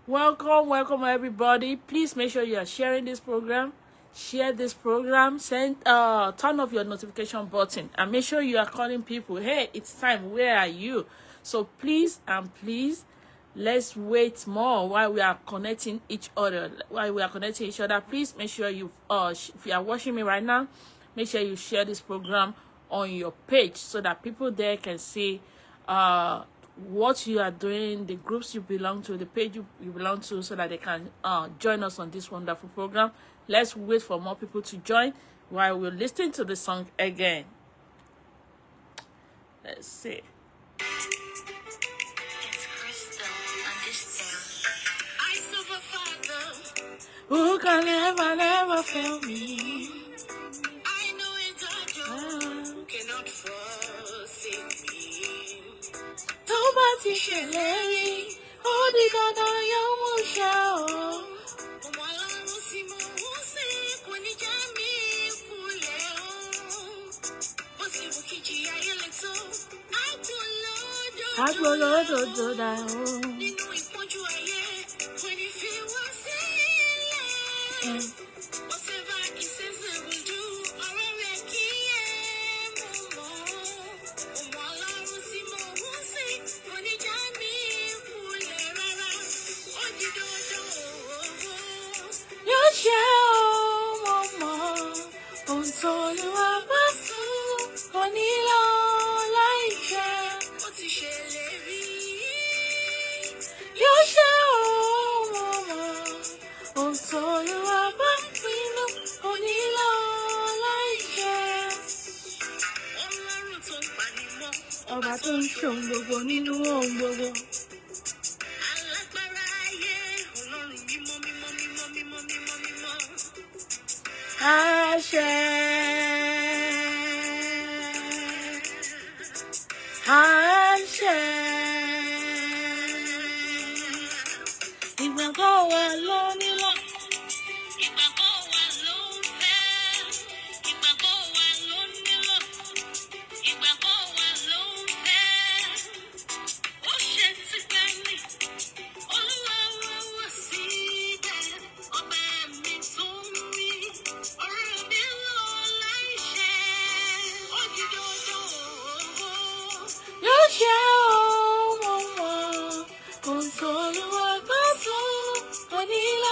Welcome everybody. Please make sure you are sharing this program. Share this program. Turn off your notification button and make sure you are calling people. Hey, it's time. Where are you? So please, let's wait more while we are connecting each other. Please make sure you if you are watching me right now, make sure you share this program on your page so that people there can see what you are doing, the groups you belong to, the page you belong to, so that they can join us on this wonderful program. Let's wait for more people to join while we're listening to the song again. Let's see. I serve a Father who can never fail me. I know it's a God who cannot forsake me. Tó bá ti ṣèlérí, ó di dandan yóò mú ṣẹ o. Ọmọ Ọlọ́run tí mo ń sìn kò ní já mi kulẹ̀ o. Bó ti wù kí jìyà ayé le tó, àgbo lódodo dà o. Nínú ìpọ́njú ayé, kò ní fi wá sílẹ̀. Whatever he says he will do, ọ̀rọ̀ rẹ̀ kì í yẹ mú mọ́. Ọmọ Ọlọ́run tí mo ń sìn kò ní já mi kulẹ̀ rárá. Ó di dandan o. Yóò ṣe o, mo mọ̀. Ohun tó Olúwa bá sọ, kò ní lọ láì ṣẹ. Ó ti ṣèlérí. Yóò ṣe o, mo mọ̀. Ohun tó Olúwa bá pinnu, kò ní lọ láì ṣẹ. Ọlọ́run tó ń pani mọ́, ọba tó ń ṣohun gbogbo nínú ohun gbogbo. Alágbára ayé, Ọlọ́run mímọ́, mímọ́, mímọ́, mímọ́, mímọ́, mímọ́. Àṣẹ. Àṣẹ. Ìgbàgbọ́ wa ló nílò. Ìgbàgbọ́ wa ló ń fẹ́. Ìgbàgbọ́ wa ló nílò. Ìgbàgbọ́ wa ló ń fẹ́. Ó ṣe ti gbẹ̀mí. Olúwa wá wá síbẹ̀. Ọba mi tó ń rí. Ọ̀rọ̀ mi lọ láì ṣẹ. Ó di dandan o. Yóò ṣe o, mo mọ̀. Ohun tó Olúwa bá sọ, kò ní lọ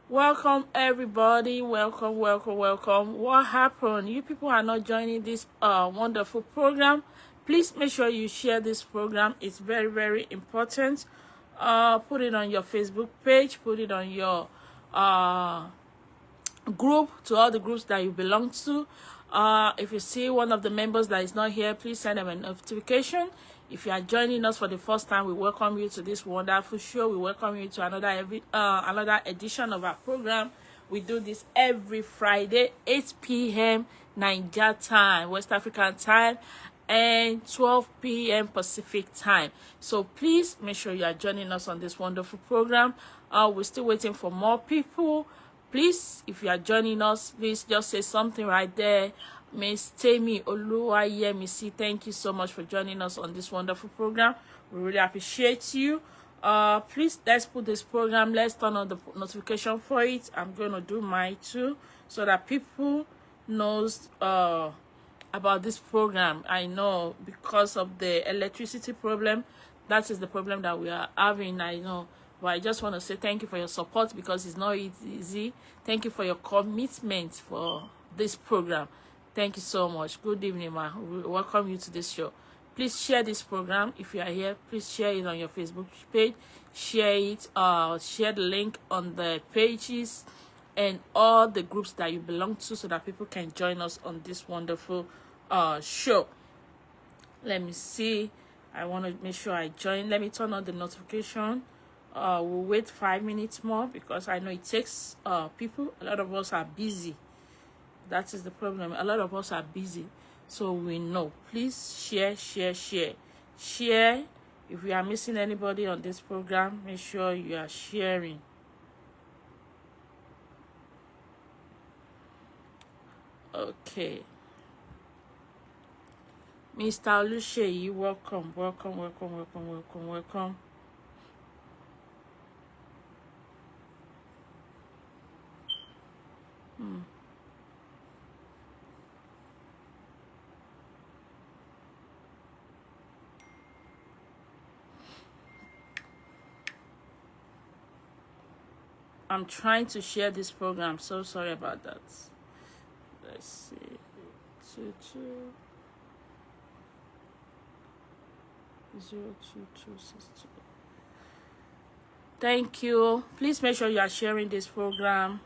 Welcome everybody. Welcome. What happened? You people are not joining this wonderful program. Please make sure you share this program. It's very, very important. Put it on your Facebook page. Put it on your group, to all the groups that you belong to. If you see one of the members that is not here, please send them a notification. If you are joining us for the first time, we welcome you to this wonderful show. We welcome you to another edition of our program. We do this every Friday, 8 p.m. Nigeria time, West African time, and 12 p.m. Pacific time. So please make sure you are joining us on this wonderful program. We're still waiting for more people. Please, if you are joining us, please just say something right there. Miss Temi Oluwayemisi, thank you so much for joining us on this wonderful program. We really appreciate you. Please, let's put this program, let's turn on the notification for it. I'm going to do mine too, so that people knows about this program. I know because of the electricity problem, that is the problem that we are having, I know. But I just want to say thank you for your support, because it's not easy. Thank you for your commitment for this program. Thank you so much. Good evening, ma. We welcome you to this show. Please share this program. If you are here, please share it on your Facebook page. Share it. Share the link on the pages and all the groups that you belong to, so that people can join us on this wonderful show. Let me see. I want to make sure I join. Let me turn on the notification. We'll wait 5 minutes more, because I know it takes people. A lot of us are busy. That is the problem. A lot of us are busy. So we know. Please share. Share. If we are missing anybody on this program, make sure you are sharing. Okay. Mr. Oluseyi, welcome. I'm trying to share this program. So sorry about that. Let's see. 02262. Thank you. Please make sure you are sharing this program.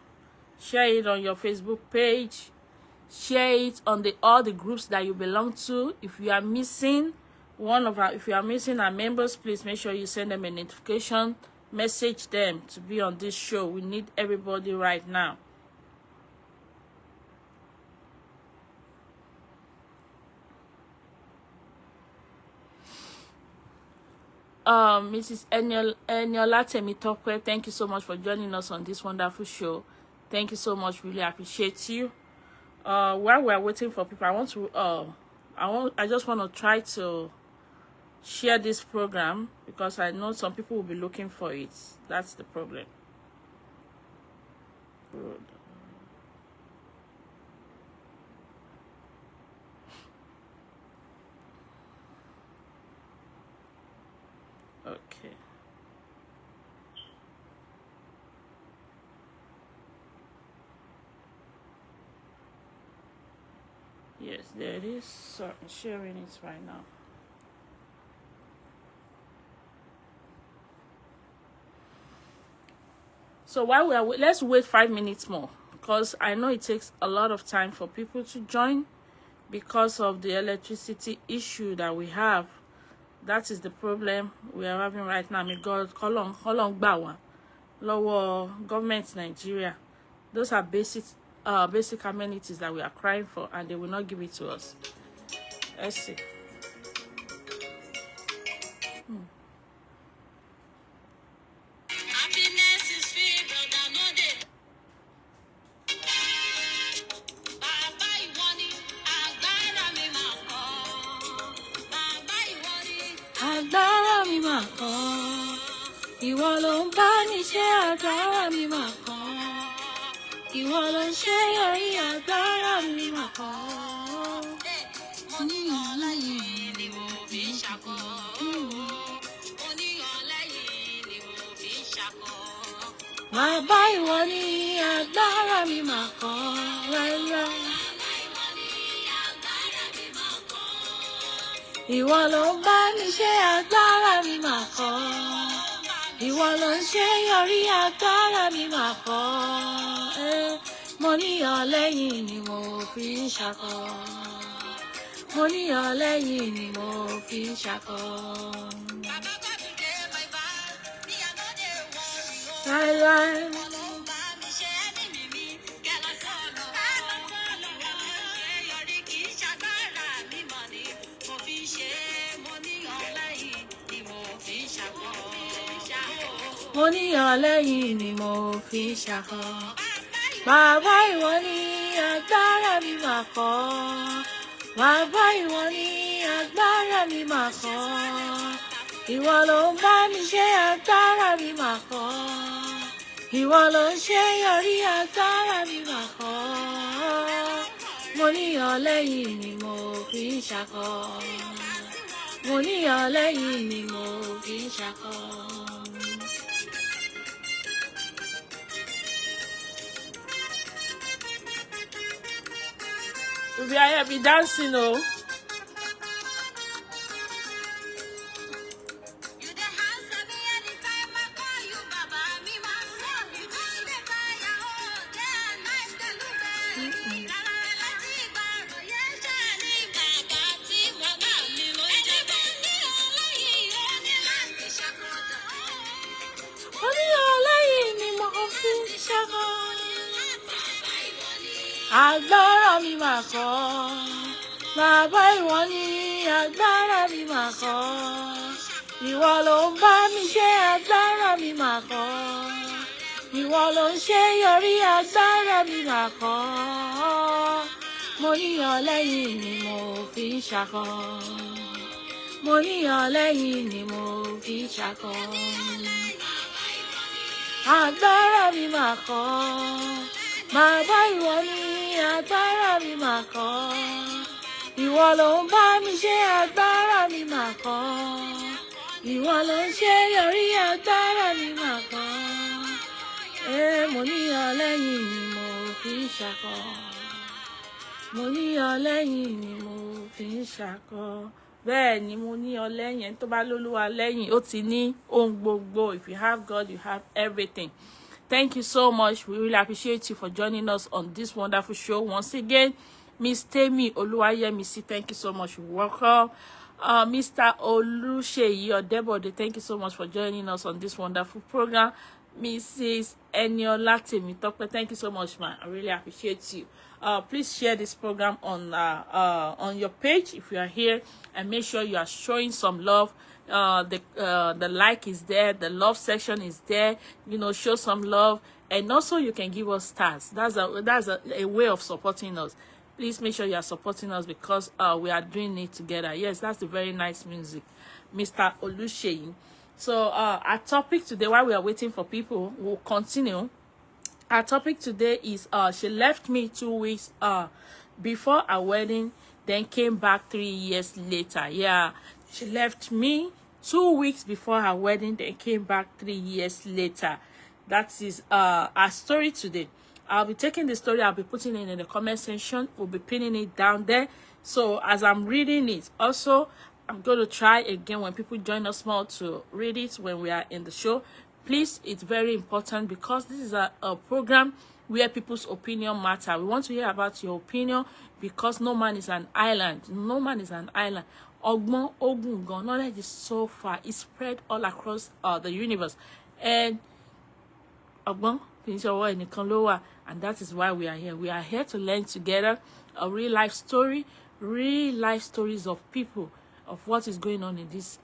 Share it on your Facebook page. Share it on all the groups that you belong to. If you are missing our members, please make sure you send them a notification. Message them to be on this show. We need everybody right now. Mrs. Eniola Temitope, thank you so much for joining us on this wonderful show. Thank you so much. Really appreciate you. While we are waiting for people, I just want to try to share this program, because I know some people will be looking for it. That's the problem. Good. Okay. Yes, there it is. So I'm sharing it right now. So while we are, let's wait 5 minutes more, because I know it takes a lot of time for people to join because of the electricity issue that we have. That is the problem we are having right now. May God call on Bawa, lower government Nigeria. Those are basic amenities that we are crying for, and they will not give it to us. Let's see. Agbára mi mà kàn, ìwọ ló ń bá ní ṣe agbára mi mà kàn, ìwọ ló ń ṣe yọrí agbára mi mà kọ́. Mo ní ọlẹ́yìn ni mo fi ń ṣakọ. Mo ní ọlẹ́yìn ni mo fi ń ṣakọ. Bàbá ìwọ ni agbára mi mà kọ́ rẹ́rẹ́. Ìwọ ló ń bá mi ṣe agbára mi mà kọ́. Ìwọ ló ń ṣe yọrí agbára mi mà kọ́. Mo ní ọlẹ́yìn ni mo fi ń ṣakọ. Mo ní ọlẹ́yìn ni mo fi ń ṣakọ. Láíláí. Mo ní ọlẹ́yìn ni mo fi ń ṣakọ. Bàbá ìwọ ni agbára mi mà kọ́. Bàbá ìwọ ni agbára mi mà kọ́. Ìwọ ló ń bá mi ṣe agbára mi mà kọ́. Ìwọ ló ń ṣe yọrí agbára mi mà kọ́. Mo ní ọlẹ́yìn ni mo fi ń ṣakọ. Mo ní ọlẹ́yìn ni mo fi ń ṣakọ. If you are here, be dancing, oh. Agbára mi mà kọ́. Bàbá ìwọ ni agbára mi mà kọ́. Ìwọ ló ń bá mi ṣe agbára mi mà kọ́. Ìwọ ló ń ṣe yọrí agbára mi mà kọ́. Mo ní ọlẹ́yìn ni mo fi ń ṣakọ. Mo ní ọlẹ́yìn ni mo fi ń ṣakọ. Agbára mi mà kọ́. Bàbá ìwọ ni agbára mi mà kọ́. Ìwọ ló ń bá mi ṣe agbára mi mà kọ́. Ìwọ ló ń ṣe yọrí agbára mi mà kọ́. Mo ní ọlẹ́yìn ni mo fi ń ṣakọ. Mo ní ọlẹ́yìn ni mo fi ń ṣakọ. Bẹ́ẹ̀ ni mo ní ọlẹ́yìn tó bá lólúwa lẹ́yìn ó ti ní ohun gbogbo. If you have God, you have everything. Thank you so much. We really appreciate you for joining us on this wonderful show. Once again, Miss Temi Oluwayemisi, thank you so much. Welcome. Mr. Olusheyi Odebode, thank you so much for joining us on this wonderful program. Mrs. Eniola Temitope, thank you so much, man. I really appreciate you. Please share this program on your page if you are here, and make sure you are showing some love. The like is there, the love section is there. Show some love, and also you can give us stars. That's a way of supporting us. Please make sure you are supporting us because we are doing it together. Yes, that's the very nice music, Mr. Olusheyi. So our topic today, while we are waiting for people, we'll continue. Our topic today is she left me 2 weeks before our wedding, then came back 3 years later. Yeah, she left me 2 weeks before her wedding, then came back 3 years later. That is our story today. I'll be taking the story, I'll be putting it in the comment section. We'll be pinning it down there. So as I'm reading it, also, I'm going to try again when people join us more to read it when we are in the show. Please, it's very important because this is a program where people's opinion matter. We want to hear about your opinion because no man is an island. No man is an island. Ogbon, Ogungan, knowledge is so far. It's spread all across the universe. And Ogbon, and that is why we are here. We are here to learn together a real life story, real life stories of people, of what is going on in this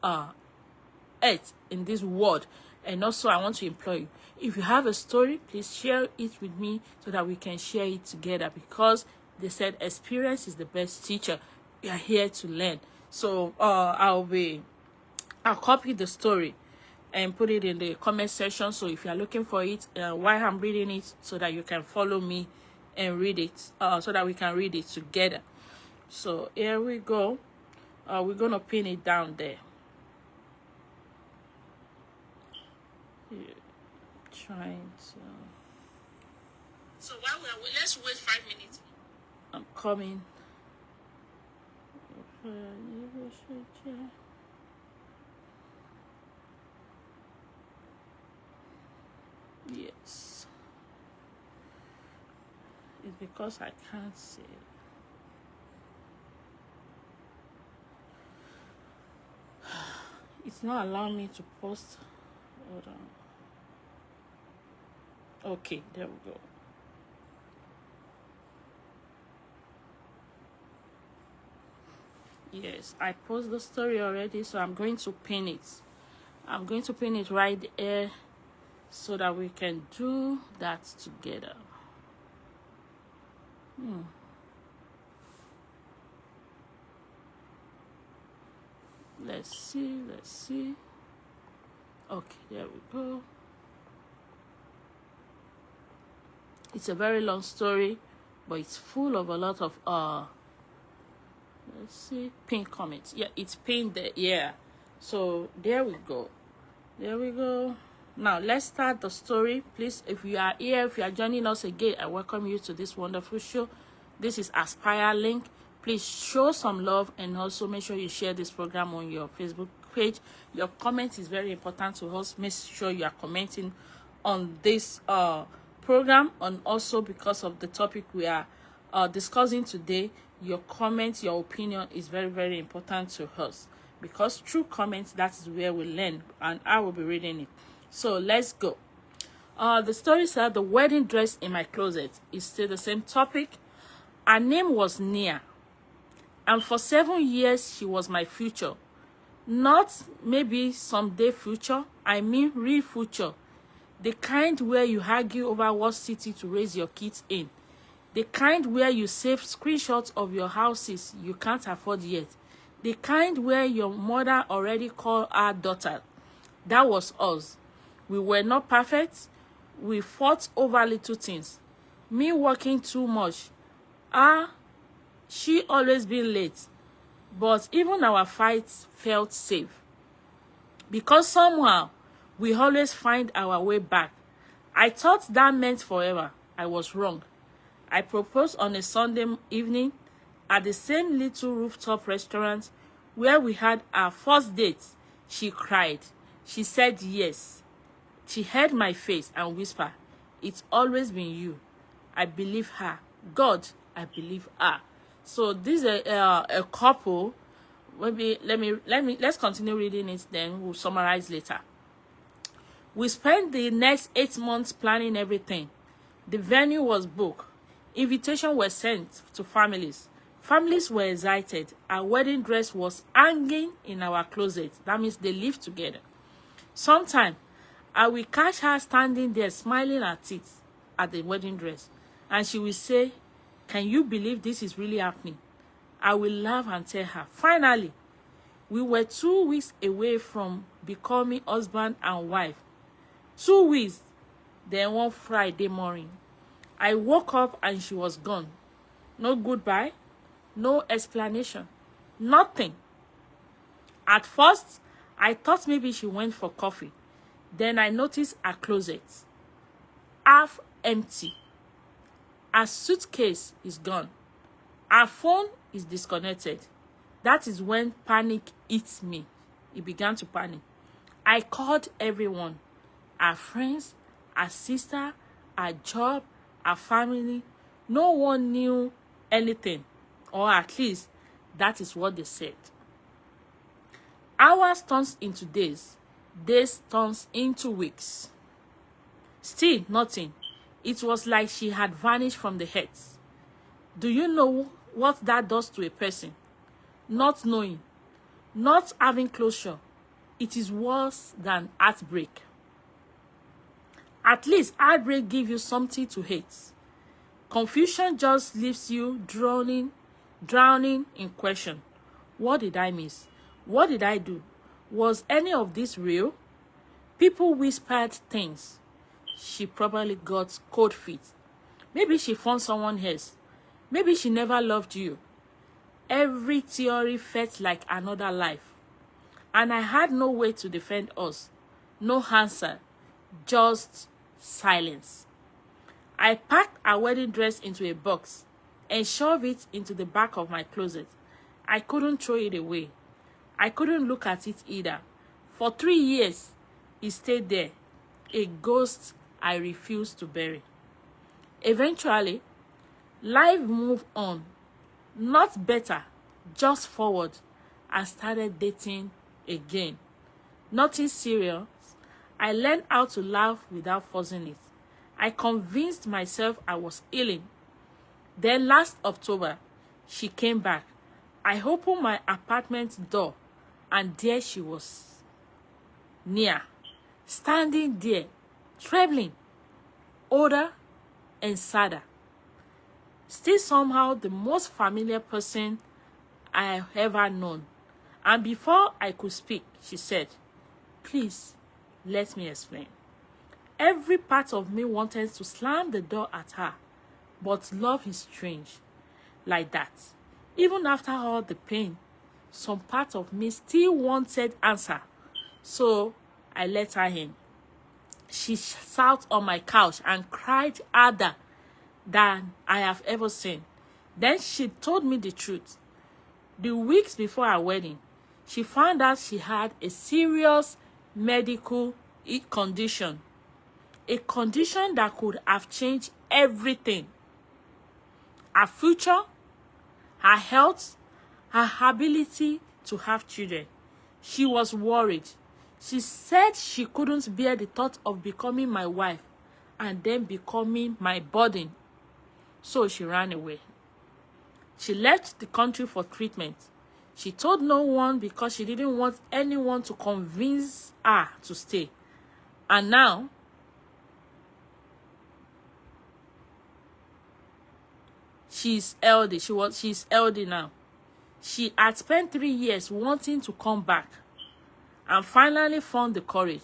earth, in this world. And also, I want to implore you, if you have a story, please share it with me so that we can share it together, because they said experience is the best teacher. We are here to learn. So I'll copy the story. and put it in the comment section. So if you are looking for it while I'm reading it, so that you can follow me and read it, so that we can read it together. So here we go. We're gonna pin it down there. Trying to. So while let's wait 5 minutes. I'm coming. Yes. It's because I can't see it. It's not allowing me to post. Hold on. Okay, there we go. Yes, I posted the story already, so I'm going to pin it. I'm going to pin it right there so that we can do that together. Let's see. Okay, there we go. It's a very long story, but it's full of a lot of let's see, pin comments. Yeah, it's pinned there. Yeah, so there we go. Now let's start the story. Please, if you are here, if you are joining us again, I welcome you to this wonderful show. This is Aspire Link. Please show some love, and also make sure you share this program on your Facebook page. Your comment is very important to us. Make sure you are commenting on this program, and also because of the topic we are discussing today, your comments, your opinion is very, very important to us, because through comments, that is where we learn, and I will be reading it. So let's go. The story said, the wedding dress in my closet is still the same topic. Her name was Nia, and for 7 years she was my future. Not maybe someday future, I mean real future. The kind where you argue over what city to raise your kids in. The kind where you save screenshots of your houses you can't afford yet. The kind where your mother already called her daughter. That was us. We were not perfect. We fought over little things. Me working too much. She always been late. But even our fights felt safe. Because somehow, we always find our way back. I thought that meant forever. I was wrong. I proposed on a Sunday evening at the same little rooftop restaurant where we had our first date. She cried. She said yes. She held my face and whispered, "It's always been you." I believe her. God, I believe her. So this is a couple. Maybe let's continue reading it, then we'll summarize later. We spent the next 8 months planning everything. The venue was booked. Invitations were sent to families. Families were excited. Our wedding dress was hanging in our closet. That means they lived together. Sometime, I will catch her standing there smiling at it, at the wedding dress. And she will say, "Can you believe this is really happening?" I will laugh and tell her, finally, we were 2 weeks away from becoming husband and wife. 2 weeks. Then one Friday morning, I woke up and she was gone. No goodbye, no explanation, nothing. At first, I thought maybe she went for coffee. Then I noticed her closet, half empty. Her suitcase is gone. Her phone is disconnected. That is when panic hit me. It began to panic. I called everyone, her friends, her sister, her job, her family. No one knew anything, or at least that is what they said. Hours turns into days. Days turns into weeks. Still nothing. It was like she had vanished from the earth. Do you know what that does to a person? Not knowing, not having closure. It is worse than heartbreak. At least heartbreak gives you something to hate. Confusion just leaves you drowning in question. What did I miss? What did I do? Was any of this real? People whispered things. She probably got cold feet. Maybe she found someone else. Maybe she never loved you. Every theory felt like another life. And I had no way to defend us. No answer. Just silence. I packed our wedding dress into a box and shoved it into the back of my closet. I couldn't throw it away. I couldn't look at it either. For 3 years, it stayed there, a ghost I refused to bury. Eventually, life moved on. Not better, just forward. I started dating again. Nothing serious. I learned how to laugh without forcing it. I convinced myself I was healing. Then last October, she came back. I opened my apartment door, and there she was, near, standing there, trembling, older and sadder. Still somehow the most familiar person I have ever known. And before I could speak, she said, "Please, let me explain." Every part of me wanted to slam the door at her, but love is strange, like that. Even after all the pain, some part of me still wanted answer, so I let her in. She sat on my couch and cried harder than I have ever seen. Then she told me the truth. The weeks before our wedding, she found out she had a serious medical condition. A condition that could have changed everything. Her future, her health, her ability to have children. She was worried. She said she couldn't bear the thought of becoming my wife and then becoming my burden. So she ran away. She left the country for treatment. She told no one because she didn't want anyone to convince her to stay. And now, she's elderly. She's elderly now. She had spent 3 years wanting to come back and finally found the courage.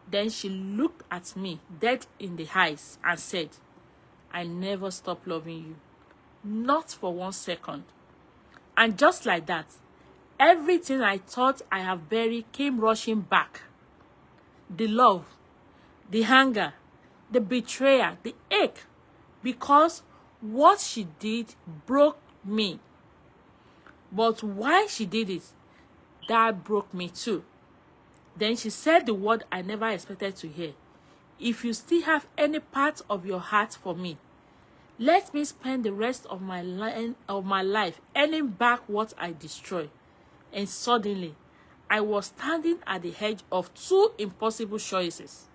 Then she looked at me dead in the eyes and said, "I never stopped loving you. Not for 1 second." And just like that, everything I thought I have buried came rushing back. The love, the anger, the betrayal, the ache, because what she did broke me. But why she did it, that broke me too. Then she said the word I never expected to hear. "If you still have any part of your heart for me, let me spend the rest of my life earning back what I destroyed." And suddenly, I was standing at the edge of 2 impossible choices.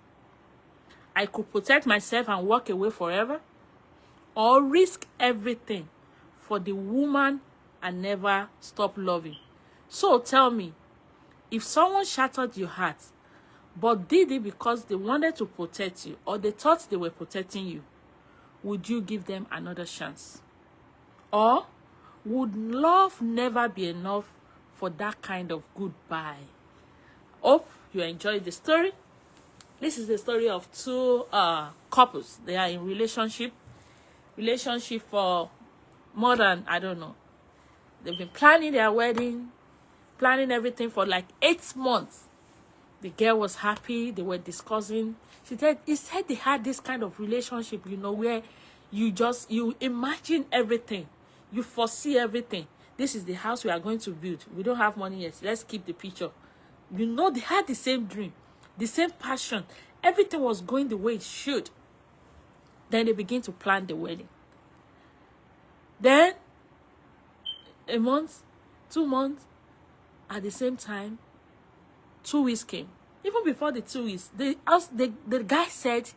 I could protect myself and walk away forever, or risk everything for the woman I never stopped loving. So tell me, if someone shattered your heart, but did it because they wanted to protect you or they thought they were protecting you, would you give them another chance? Or would love never be enough for that kind of goodbye? Hope you enjoyed the story. This is the story of 2 couples. They are in relationship for more than, I don't know. They've been planning their wedding, planning everything for like 8 months. The girl was happy. They were discussing. He said they had this kind of relationship, where you imagine everything. You foresee everything. This is the house we are going to build. We don't have money yet. Let's keep the picture. They had the same dream, the same passion. Everything was going the way it should. Then they begin to plan the wedding. Then, a month, 2 months, at the same time, 2 weeks came. Even before the 2 weeks, the guy said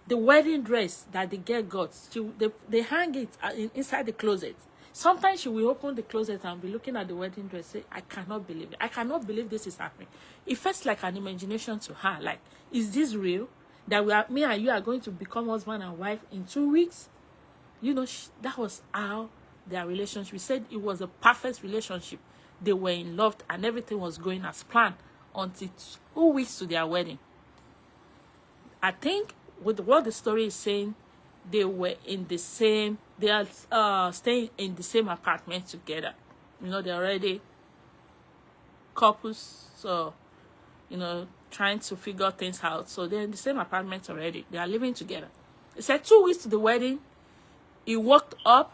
the wedding dress that the girl got, they hang it inside the closet. Sometimes she will open the closet and be looking at the wedding dress, say, "I cannot believe it. I cannot believe this is happening." It felt like an imagination to her. Like, is this real? That me and you are going to become husband and wife in 2 weeks? That was how their relationship. She said it was a perfect relationship. They were in love and everything was going as planned until 2 weeks to their wedding. I think with what the story is saying, they were in the same, they are staying in the same apartment together. You know, they're already couples, so, you know, trying to figure things out. So they're in the same apartment already. They are living together. He said 2 weeks to the wedding, he woke up,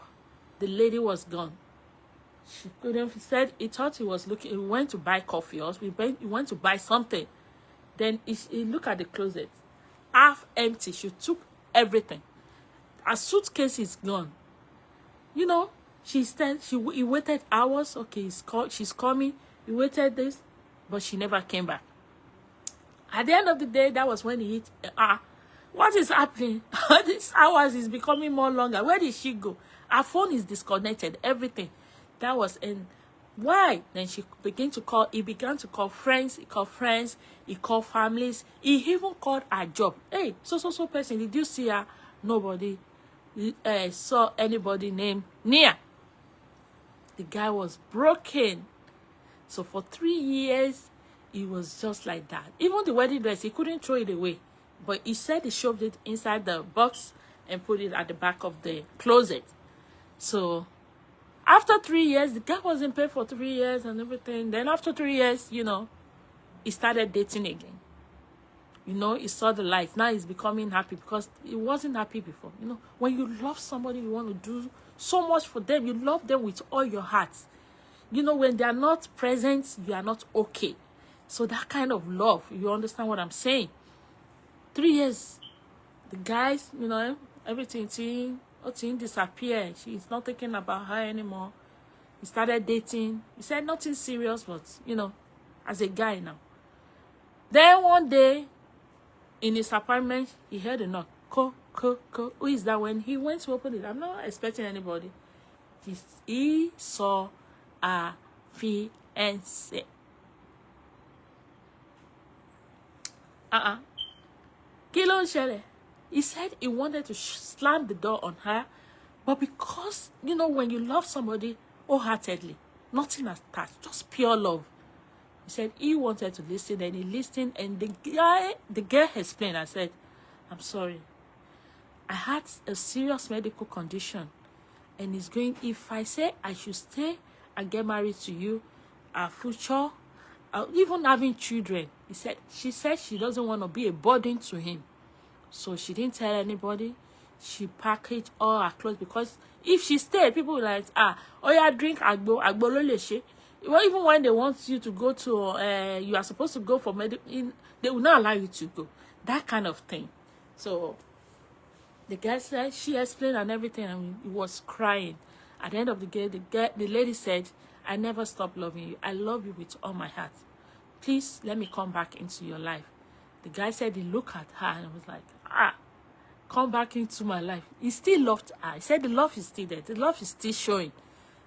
the lady was gone. She couldn't, he said he thought he was looking, he went to buy coffee, or he went to buy something. Then he looked at the closet, half empty. She took everything. Her suitcase is gone. You know, he waited hours. Okay, she's coming. He waited this, but she never came back. At the end of the day, that was when he hit, what is happening? These hours is becoming more longer. Where did she go? Her phone is disconnected, everything. That was in, why? Then he began to call friends, he called families, he even called her job. Hey, so person, did you see her? Nobody saw anybody named Nia. The guy was broken. So for 3 years, he was just like that. Even the wedding dress, he couldn't throw it away. But he said he shoved it inside the box and put it at the back of the closet. So after 3 years, the guy wasn't paid for 3 years and everything. Then after 3 years, you know, he started dating again. You know, he saw the light. Now he's becoming happy because he wasn't happy before. You know, when you love somebody, you want to do so much for them. You love them with all your heart. You know, when they are not present, you are not okay. So that kind of love, you understand what I'm saying? 3 years, the guys, you know, everything disappeared. She's not thinking about her anymore. He started dating. He said nothing serious, but, you know, as a guy now. Then one day, in his apartment, he heard a knock. Who is that? When he went to open it, I'm not expecting anybody. He saw a fiancé. Kí ló ń ṣẹlẹ̀? He said he wanted to slam the door on her, but because, you know, when you love somebody wholeheartedly, nothing attached, just pure love. He said he wanted to listen, and he listened, and the girl explained. I said, I'm sorry. I had a serious medical condition, and it's going, if I say I should stay and get married to you, our future, even having children, she said she doesn't want to be a burden to him. So she didn't tell anybody. She packaged all her clothes, because if she stayed, people were like, oh yeah, drink agbo lo le ṣe. Well, even when they want you to go to, you are supposed to go for medical, they will not allow you to go. That kind of thing. So the guy said, she explained and everything, and he was crying. At the end of the day, the lady said, I never stop loving you. I love you with all my heart. Please let me come back into your life. The guy said he looked at her and was like, come back into my life. He still loved her. He said the love is still there. The love is still showing.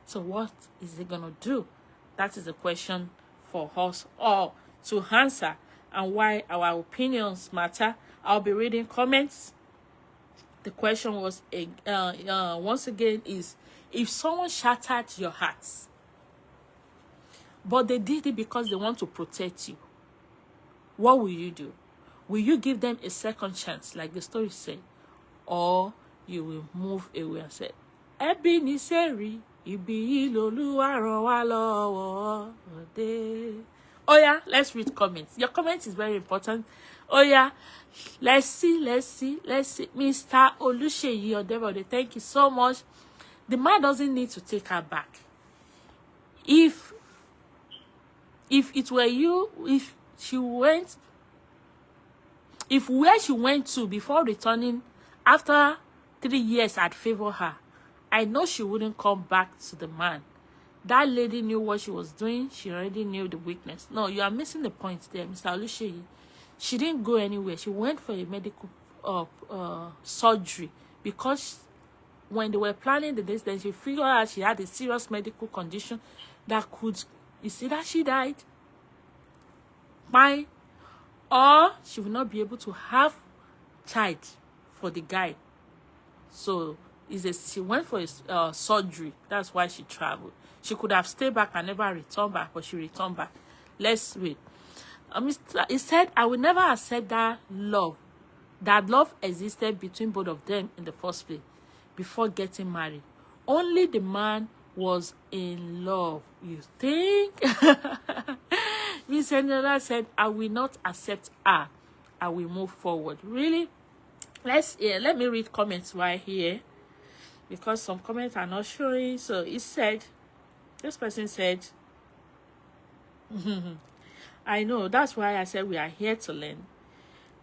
So what is he going to do? That is the question for us all to answer, and why our opinions matter. I'll be reading comments. The question was, once again, is if someone shattered your heart, but they did it because they want to protect you, what will you do? Will you give them a second chance, like the story said, or you will move away and say, Ebeneseri, ibi l'Olúwa ràn wá lọ́wọ́ dé. Oh yeah, let's read comments. Your comment is very important. Oh yeah, let's see. Mr. Oluseyi Odebode, thank you so much. The man doesn't need to take her back. If it were you, if where she went to before returning after 3 years had favored her, I know she wouldn't come back to the man. That lady knew what she was doing. She already knew the weakness. No, you are missing the point there, Mr. Oluseyi. She didn't go anywhere. She went for a medical surgery, because when they were planning the distance, she figured out she had a serious medical condition that could, you see that she died. Fine. Or she will not be able to have child for the guy. So she went for a surgery. That's why she traveled. She could have stayed back and never returned back, but she returned back. Let's read. He said, I will never accept that love existed between both of them in the first place before getting married. Only the man was in love. You think? Miss Angela said, I will not accept her. I will move forward. Really? Let me read comments right here, because some comments are not showing. So it said, this person said, I know, that's why I said we are here to learn.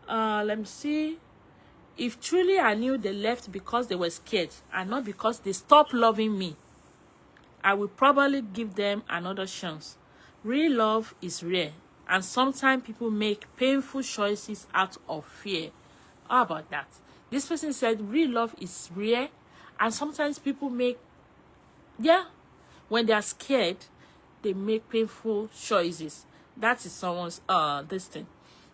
Let me see. If truly I knew they left because they were scared and not because they stopped loving me, I will probably give them another chance. Real love is rare, and sometimes people make painful choices out of fear. How about that? This person said real love is rare, and sometimes people make, when they are scared, they make painful choices. That is someone's this thing.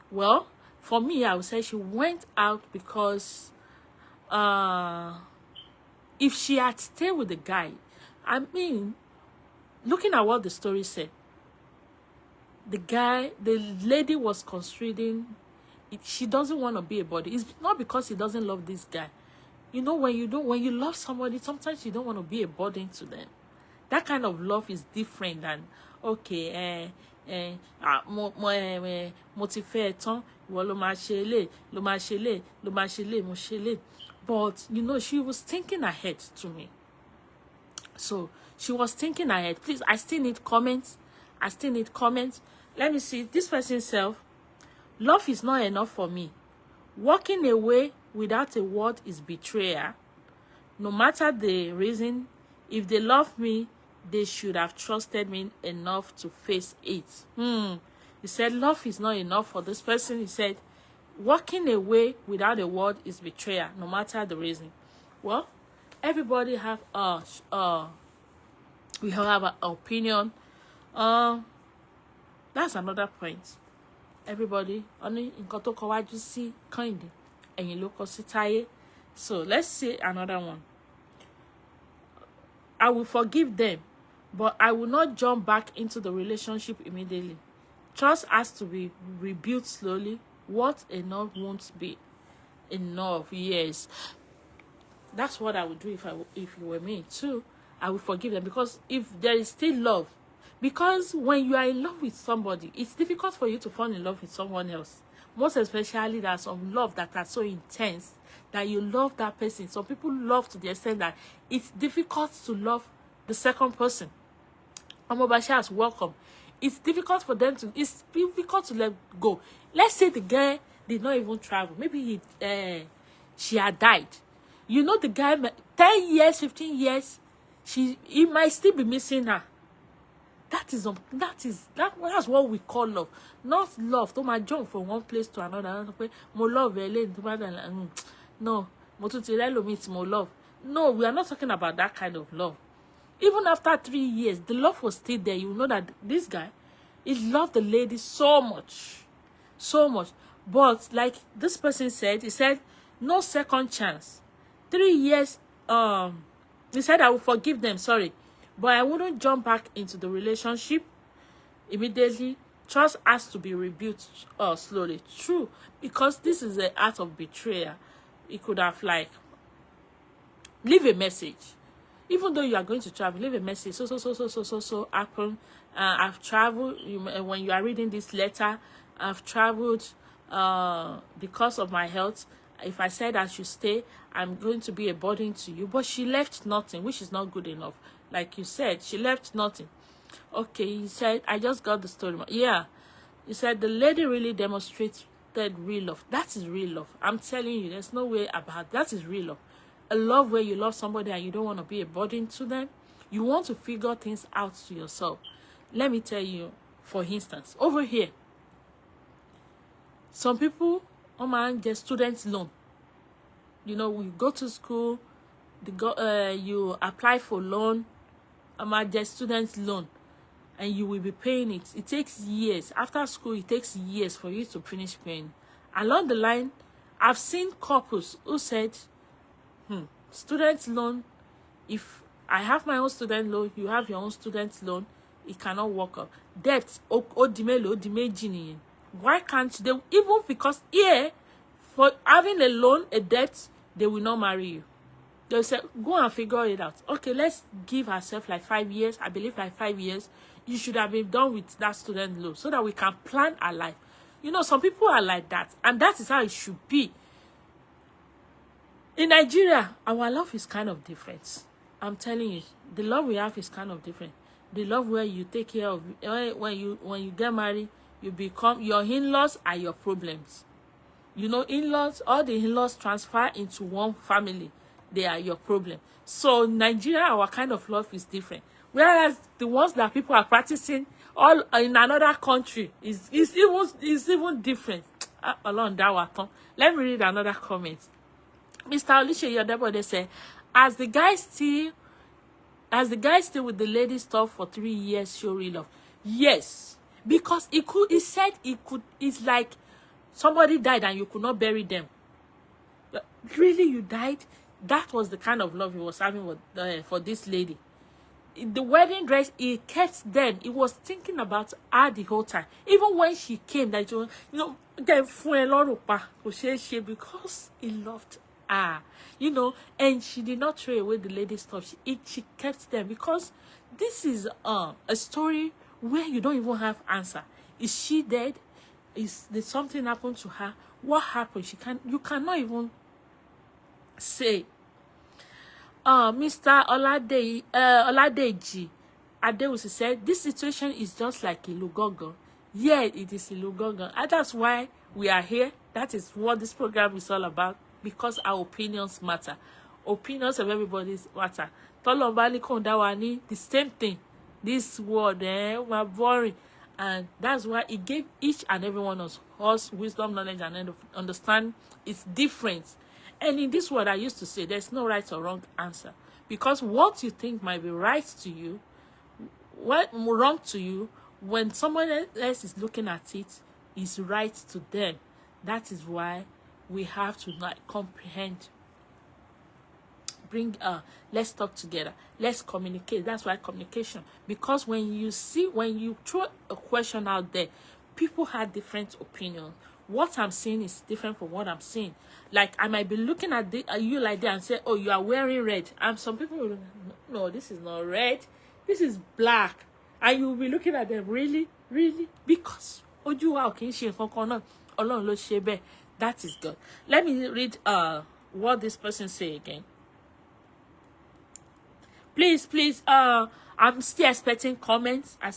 Well, for me, I would say she went out because if she had stayed with the guy, I mean, looking at what the story said, the lady was considering she doesn't want to be a body. It's not because he doesn't love this guy. You know, when you love somebody, sometimes you don't want to be a burden to them. That kind of love is different than, okay, mo ti fẹ́ tán, ìwọ ló máa ṣe lé, ló máa ṣe lé, ló máa ṣe lé, mo ṣe lé. But you know, she was thinking ahead to me. So she was thinking ahead. Please, I still need comments. Let me see. This person self, love is not enough for me. Walking away without a word is betrayal. No matter the reason, if they love me, they should have trusted me enough to face it. He said love is not enough for this person. He said walking away without a word is betrayal, no matter the reason. Well, everybody have we have an opinion. That's another point. Everybody only nǹkan tó kọwájú sí Kẹ́hìndé, ẹ̀yìn ló kọ sí Táyé. So let's see another one. I will forgive them, but I will not jump back into the relationship immediately. Trust has to be rebuilt slowly. What enough won't be enough. Yes, that's what I would do if it were me too. I would forgive them, because if there is still love, because when you are in love with somebody, it's difficult for you to fall in love with someone else. Most especially, there's some love that are so intense that you love that person. Some people love to the extent that it's difficult to love the second person. Amobasha is welcome. It's difficult for them to. It's difficult to let go. Let's say the guy did not even travel. Maybe she had died. You know, the guy 10 years, 15 years, he might still be missing her. That's what we call love. Not love to my jump from one place to another. More love, no. More love. No, we are not talking about that kind of love. Even after 3 years, the love was still there. You know that this guy, he loved the lady so much. So much. But like this person said, he said, no second chance. 3 years, he said, I will forgive them, sorry. But I wouldn't jump back into the relationship immediately. Trust has to be rebuilt slowly. True, because this is an act of betrayal. It could have like leave a message. Even though you are going to travel, leave a message. So happen. I've traveled. When you are reading this letter, I've traveled because of my health. If I said I should stay, I'm going to be a burden to you. But she left nothing, which is not good enough. Like you said, she left nothing. Okay, he said, I just got the story. Yeah, he said the lady really demonstrated real love. That is real love. I'm telling you, there's no way about it. That is real love. A love where you love somebody and you don't want to be a burden to them. You want to figure things out to yourself. Let me tell you, for instance, over here, some people, get student loan. You know, we go to school, you apply for loan, get student loan, and you will be paying it. It takes years. After school, it takes years for you to finish paying. Along the line, I've seen couples who said, student loan, if I have my own student loan, you have your own student loan, it cannot work out. Debt, odimelo, odimejini. Why can't they? Even because here, for having a loan, a debt, they will not marry you. They'll say, go and figure it out. Okay, let's give ourselves like 5 years. I believe like 5 years. You should have been done with that student loan so that we can plan our life. You know, some people are like that. And that is how it should be. In Nigeria, our love is kind of different. I'm telling you, the love we have is kind of different. The love where you take care of, when you get married, you become, your in-laws are your problems. You know, in-laws, all the in-laws transfer into one family. They are your problem. So Nigeria, our kind of love is different. Whereas the ones that people are practicing all in another country is even different. Along that one. Let me read another comment. Mr. Olishe Yodebode said, as the guy still with the lady stuff for 3 years, show real love. Yes, because he said it's like somebody died and you could not bury them. Really, you died? That was the kind of love he was having with, for this lady. The wedding dress, he kept them. He was thinking about her the whole time. Even when she came, that you know, because he loved her, you know, and she did not throw away the lady stuff. She kept them because this is a story where you don't even have answer. Is she dead? Did something happen to her? What happened? You cannot even say. Mr. Oladeji Adewusi said, this situation is just like Ilugogo. Yeah, it is Ilugogo. And that's why we are here. That is what this program is all about, because our opinions matter. Opinions of everybody matter. Tolobali Kondawani, the same thing. This word, we're boring. And that's why it gave each and every one of us wisdom, knowledge, and understanding. It's different. And in this word, I used to say, there's no right or wrong answer. Because what you think might be right to you, what wrong to you, when someone else is looking at it, is right to them. That is why we have to like comprehend. Let's talk together. Let's communicate. That's why communication. Because when you throw a question out there, people have different opinions. What I'm seeing is different from what I'm seeing. Like, I might be looking at you like that and say, oh, you are wearing red. And some people will, no, this is not red. This is black. And you'll be looking at them, really? Really? Because, that is good. Let me read what this person say again. Please, I'm still expecting comments. I'm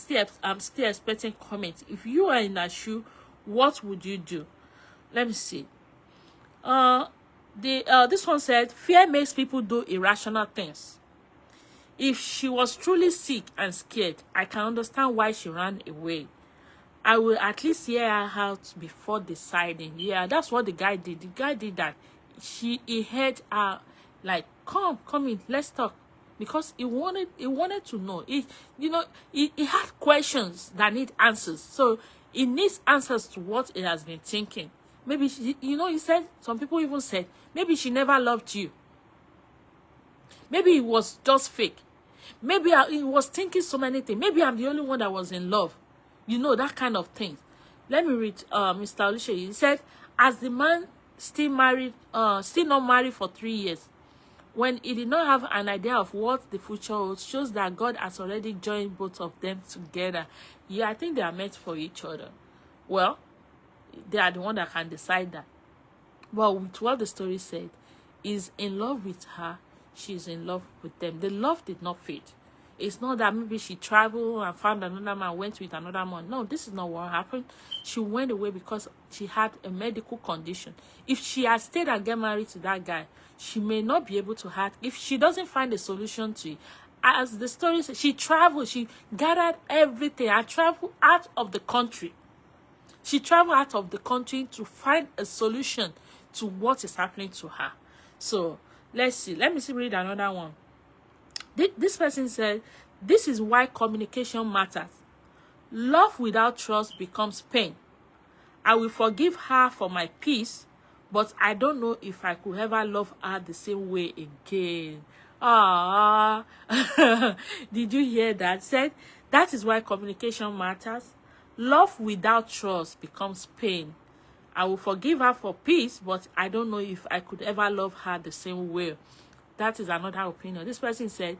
still expecting comments. If you are in that shoe, what would you do? Let me see. This one said, fear makes people do irrational things. If she was truly sick and scared, I can understand why she ran away. I will at least hear her out before deciding. Yeah, that's what the guy did. The guy did that. He heard her like, come in, let's talk. Because he wanted to know. He had questions that need answers. So he needs answers to what he has been thinking. Maybe he said, some people even said, maybe she never loved you. Maybe it was just fake. Maybe he was thinking so many things. Maybe I'm the only one that was in love. You know, that kind of thing. Let me read Mr. Olishe. He said, as the man still not married for 3 years, when he did not have an idea of what the future holds, shows that God has already joined both of them together. Yeah, I think they are meant for each other. Well, they are the one that can decide that. But with what the story said, is in love with her, she's in love with them. The love did not fade. It's not that maybe she traveled and found another man, went with another man. No, this is not what happened. She went away because she had a medical condition. If she had stayed and get married to that guy, she may not be able to have, if she doesn't find a solution to it. As the story says, she traveled, she gathered everything and traveled out of the country. She traveled out of the country to find a solution to what is happening to her. So, let's see. Let me read another one. This person said, this is why communication matters. Love without trust becomes pain. I will forgive her for my peace, but I don't know if I could ever love her the same way again. Did you hear that? Said, that is why communication matters. Love without trust becomes pain. I will forgive her for peace, but I don't know if I could ever love her the same way. That is another opinion. This person said,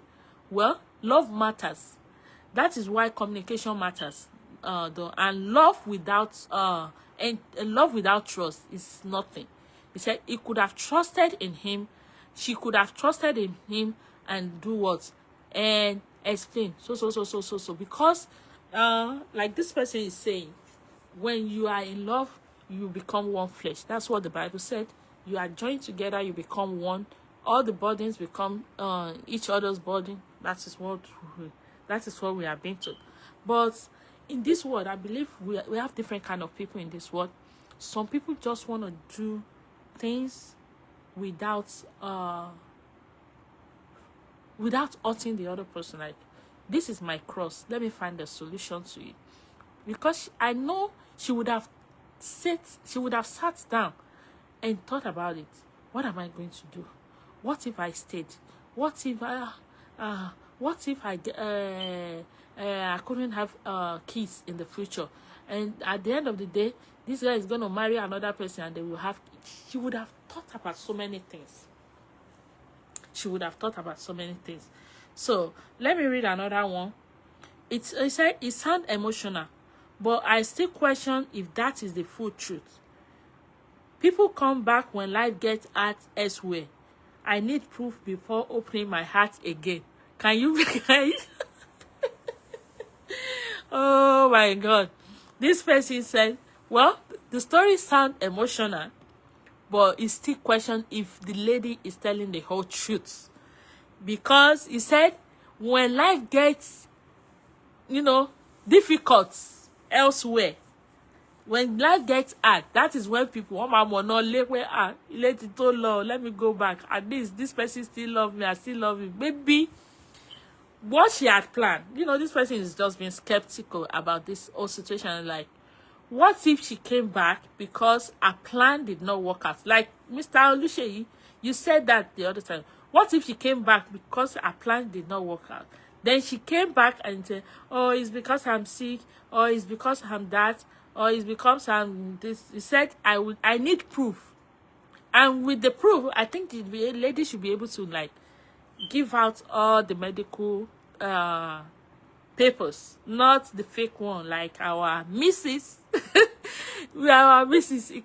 well, love matters. That is why communication matters. And love without love without trust is nothing. He said he could have trusted in him. She could have trusted in him and do what? And explain. So. Because like this person is saying, when you are in love, you become one flesh. That's what the Bible said. You are joined together, you become one. All the burdens become each other's burden. That is what we are being told. But in this world, I believe we have different kind of people in this world. Some people just want to do things without hurting the other person. Like, this is my cross, let me find a solution to it. Because I know she would have sat down and thought about it. What am I going to do? What if I stayed? What if I couldn't have kids in the future? And at the end of the day, this guy is going to marry another person and they will have kids. She would have thought about so many things. So let me read another one. It said it sounds emotional, but I still question if that is the full truth. People come back when life gets hard elsewhere. I need proof before opening my heart again. Can you? Oh my God. This person said, well, the story sounds emotional, but it's still question if the lady is telling the whole truth. Because he said, when life gets, difficult elsewhere, when life gets hard, that is when people, let it go low, let me go back. At least this person still love me, I still love him. Maybe what she had planned, this person is just being skeptical about this whole situation. Like, what if she came back because her plan did not work out? Like, Mr. Oluseyi, you said that the other time. What if she came back because her plan did not work out? Then she came back and said, oh, it's because I'm sick, or it's because I'm that, or it's because I'm this. He said, I need proof. And with the proof, I think the lady should be able to, like, give out all the medical papers, not the fake one, like our Mrs. our Mrs.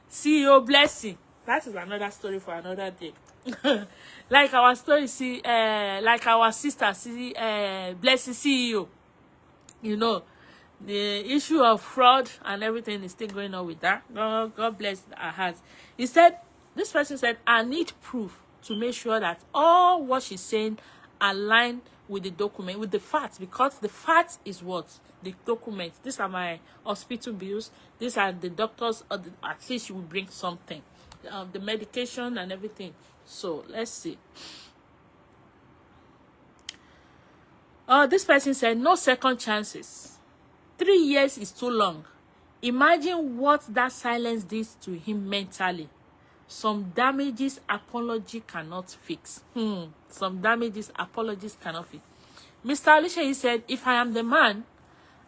CEO Blessing. That is another story for another day. Like our story, like our sister, Blessing CEO. The issue of fraud and everything is still going on with that. God bless our hearts. This person said, I need proof to make sure that all what she's saying align with the document, with the facts, because the facts is what? The document. These are my hospital bills. These are the doctors, or at least you will bring something. The medication and everything. So, let's see. This person said, no second chances. 3 years is too long. Imagine what that silence did to him mentally. Some damages apology cannot fix. Some damages apologies cannot fix. Mr. Oluseyi said, if I am the man,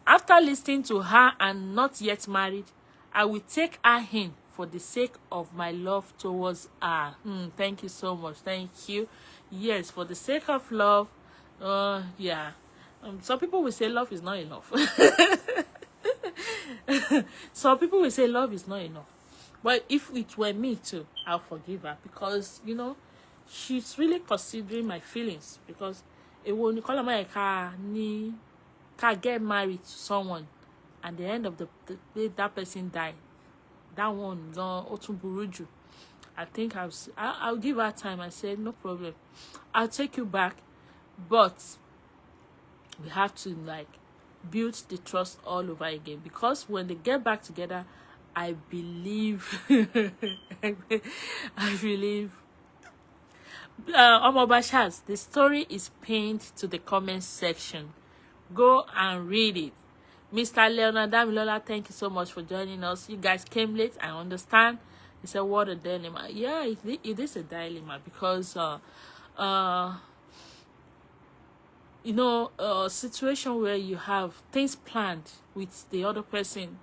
after listening to her and not yet married, I will take her in for the sake of my love towards her. Thank you so much. Thank you. Yes, for the sake of love. Yeah. Some people will say love is not enough. Some people will say love is not enough. But if it were me too, I'll forgive her, because she's really considering my feelings. Because when you call her can get married to someone, and the end of the day that person died, that one Otumburuju. I think I'll give her time. I said, no problem, I'll take you back, but we have to build the trust all over again, because when they get back together, I believe I believe Omobashas, the story is pinned to the comment section. Go and read it. Mr. Leonard Damilola, thank you so much for joining us. You guys came late, I understand. It's a what a dilemma. Yeah, it is a dilemma, because you know, a situation where you have things planned with the other person,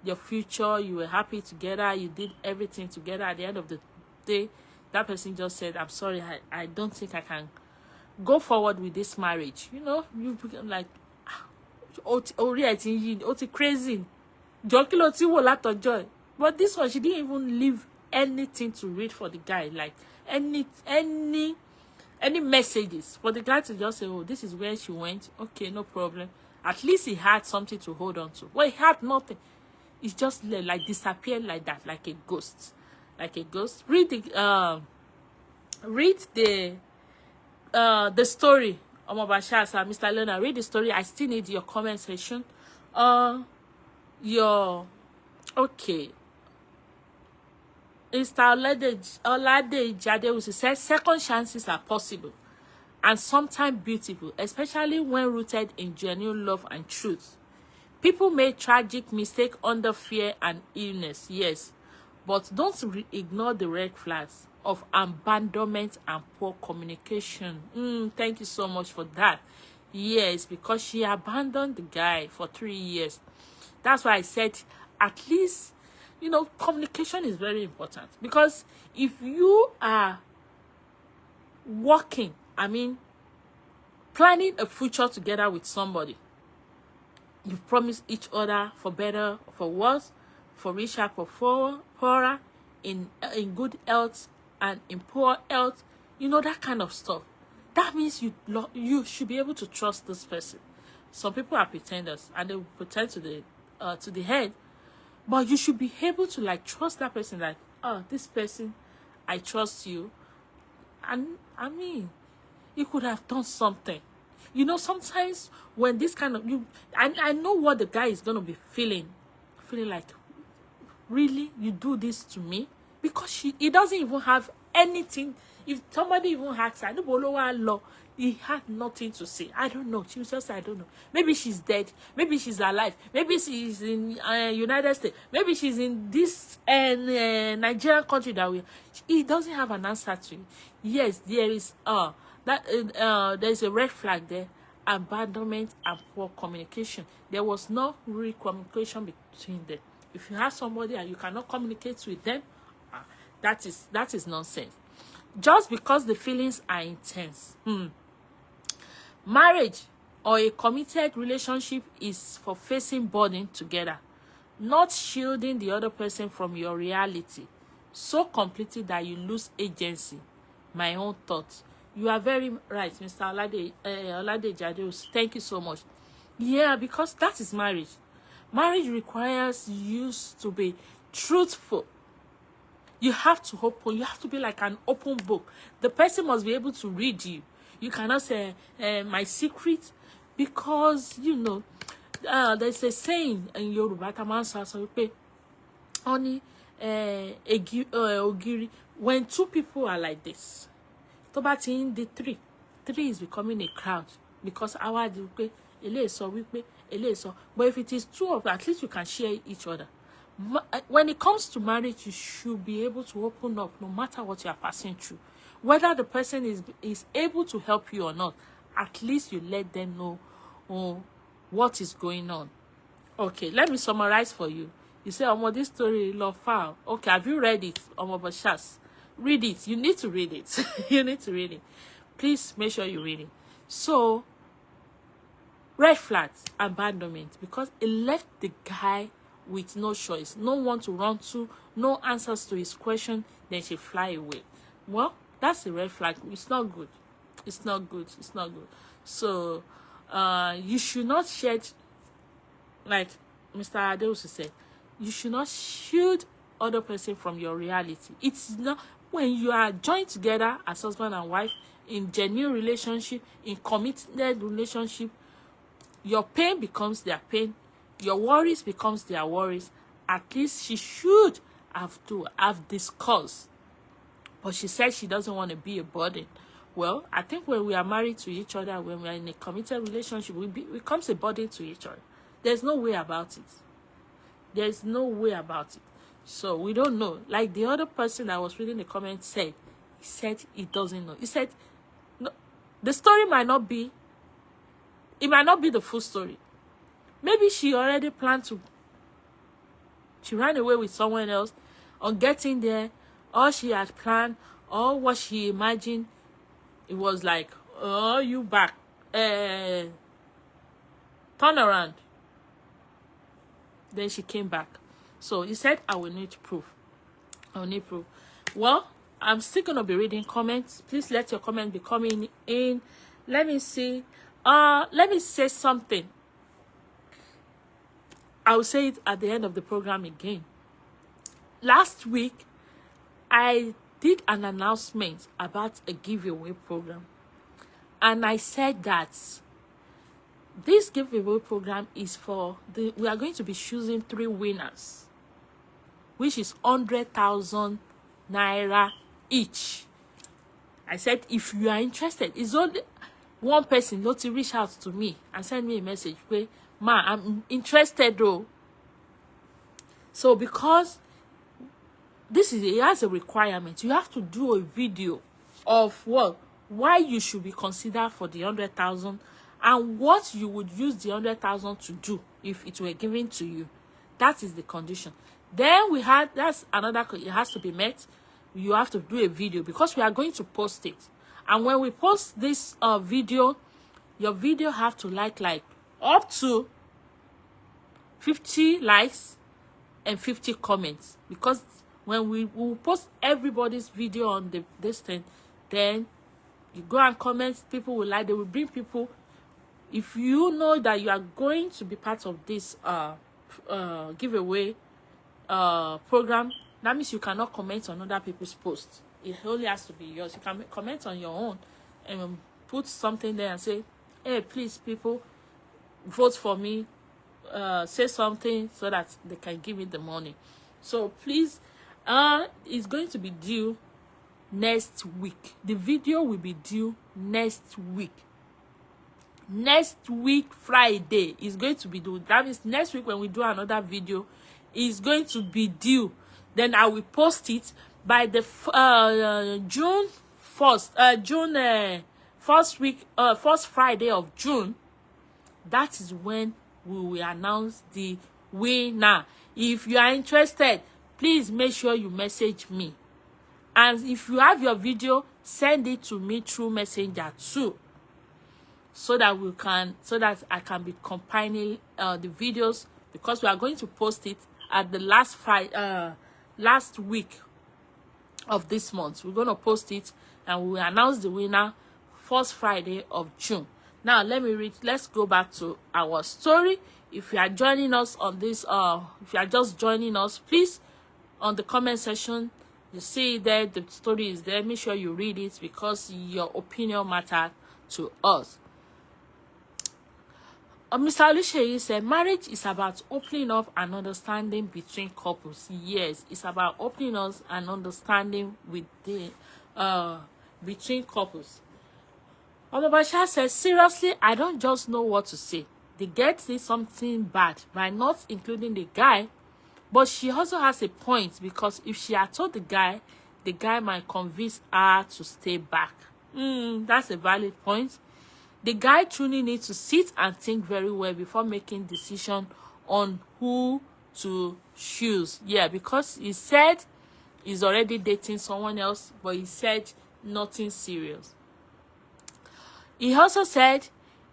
your future, you were happy together, you did everything together. At the end of the day, that person just said, I'm sorry, I don't think I can go forward with this marriage. You know, you become like, crazy. But this one, she didn't even leave anything to read for the guy, like any messages for the guy to just say, oh, this is where she went. Okay, no problem. At least he had something to hold on to. Well, he had nothing. It's just like disappeared like that, like a ghost. Like a ghost. Read the story. Mr. Leonard, read the story. I still need your comment section. Your okay. Mr. Olade Jade says second chances are possible and sometimes beautiful, especially when rooted in genuine love and truth. People make tragic mistakes under fear and illness, yes, but don't ignore the red flags of abandonment and poor communication. Thank you so much for that. Yes, because she abandoned the guy for 3 years. That's why I said at least, you know, communication is very important. Because if you are working, planning a future together with somebody, you promise each other for better, for worse, for richer, for poorer, in good health and in poor health, you know, that kind of stuff. That means you should be able to trust this person. Some people are pretenders and they will pretend to the head, but you should be able to like trust that person. Like, oh, this person, I trust you, and you could have done something. You know, sometimes when this kind of I know what the guy is gonna be feeling like, really, you do this to me? Because he doesn't even have anything. If somebody even asks her, he had nothing to say. I don't know. She was just, I don't know. Maybe she's dead. Maybe she's alive. Maybe she's in United States. Maybe she's in this Nigerian country that he doesn't have an answer to it. Yes, there is there's a red flag there. Abandonment and poor communication. There was no real communication between them. If you have somebody and you cannot communicate with them, that is nonsense. Just because the feelings are intense. Marriage or a committed relationship is for facing burden together, not shielding the other person from your reality so completely that you lose agency. My own thoughts. You are very right, Mr. Olade Jade. Thank you so much. Yeah, because that is marriage. Marriage requires you to be truthful. You have to open. You have to be like an open book. The person must be able to read you. You cannot say my secret, because you know there's a saying in Yoruba. Only ogiri. When two people are like this, in the three is becoming a crowd, because our but if it is two of them, at least you can share each other. When it comes to marriage, you should be able to open up no matter what you are passing through. Whether the person is able to help you or not, at least you let them know what is going on. Okay, let me summarize for you. You say, this story, love file. Okay, have you read it? Bashas, read it. You need to read it. You need to read it. Please make sure you read it. So, red flags, abandonment, because it left the guy with no choice, no one to run to, no answers to his question, then she fly away. Well, that's a red flag. It's not good. It's not good. It's not good. So, you should not shed, like Mr. Adeus said, you should not shield other person from your reality. It's not when you are joined together as husband and wife in genuine relationship, in committed relationship, your pain becomes their pain. Your worries becomes their worries. At least she should have discussed. But she said she doesn't want to be a burden. Well, I think when we are married to each other, when we are in a committed relationship, we becomes a burden to each other. There's no way about it. There's no way about it. So we don't know. Like the other person that was reading the comment said he doesn't know. He said, no, the story might not be It might not be the full story. Maybe she already planned to. She ran away with someone else. On getting there, all she had planned, or what she imagined, it was like, oh, you back. Turn around. Then she came back. So he said, I will need proof. I will need proof. Well, I'm still going to be reading comments. Please let your comment be coming in. Let me see. Let me say something. I will say it at the end of the program again. Last week, I did an announcement about a giveaway program. And I said that this giveaway program is for we are going to be choosing 3 winners, which is 100,000 naira each. I said, if you are interested, it's only one person not to reach out to me and send me a message where, ma, I'm interested though. So because it has a requirement, you have to do a video of why you should be considered for the 100,000 and what you would use the 100,000 to do if it were given to you. That is the condition. Then that's another, it has to be met. You have to do a video because we are going to post it. And when we post this video, your video have to like up to 50 likes and 50 comments, because when we will post everybody's video on this thing, then you go and comment, people will like, they will bring people. If you know that you are going to be part of this giveaway program, that means you cannot comment on other people's posts. It only has to be yours. You can comment on your own and put something there and say, hey, please, people, vote for me. Say something so that they can give me the money. So please, it's going to be due next week. The video will be due next week. Next week, Friday, is going to be due. That means next week when we do another video, is going to be due. Then I will post it by the June 1st, first Friday of June. That is when we will announce the winner. If you are interested, please make sure you message me. And if you have your video, send it to me through Messenger too, so that I can be compiling the videos, because we are going to post it at the last week of this month. We're going to post it and we will announce the winner first Friday of June. Now let me read. Let's go back to our story. If you are joining us on this, if you are just joining us, please, on the comment section, you see there, the story is there. Make sure you read it, because your opinion matters to us. Mr. Oluseyi said, marriage is about opening up and understanding between couples. Yes, it's about opening up and understanding with between couples. Omobasha says, seriously, I don't just know what to say. The girl says something bad by not including the guy, but she also has a point, because if she had told the guy might convince her to stay back. That's a valid point. The guy truly needs to sit and think very well before making decision on who to choose. Yeah, because he said he's already dating someone else, but he said nothing serious. He also said,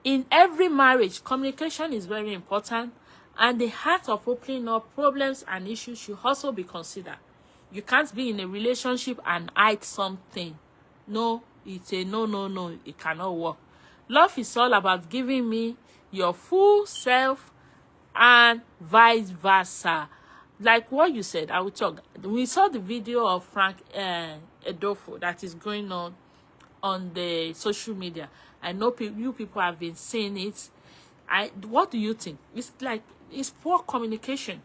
in every marriage, communication is very important, and the heart of opening up problems and issues should also be considered. You can't be in a relationship and hide something. No, it's a no. It cannot work. Love is all about giving me your full self and vice versa. Like what you said, I will talk. We saw the video of Frank Edofo that is going on the social media. I know you people have been seeing it. What do you think? It's poor communication,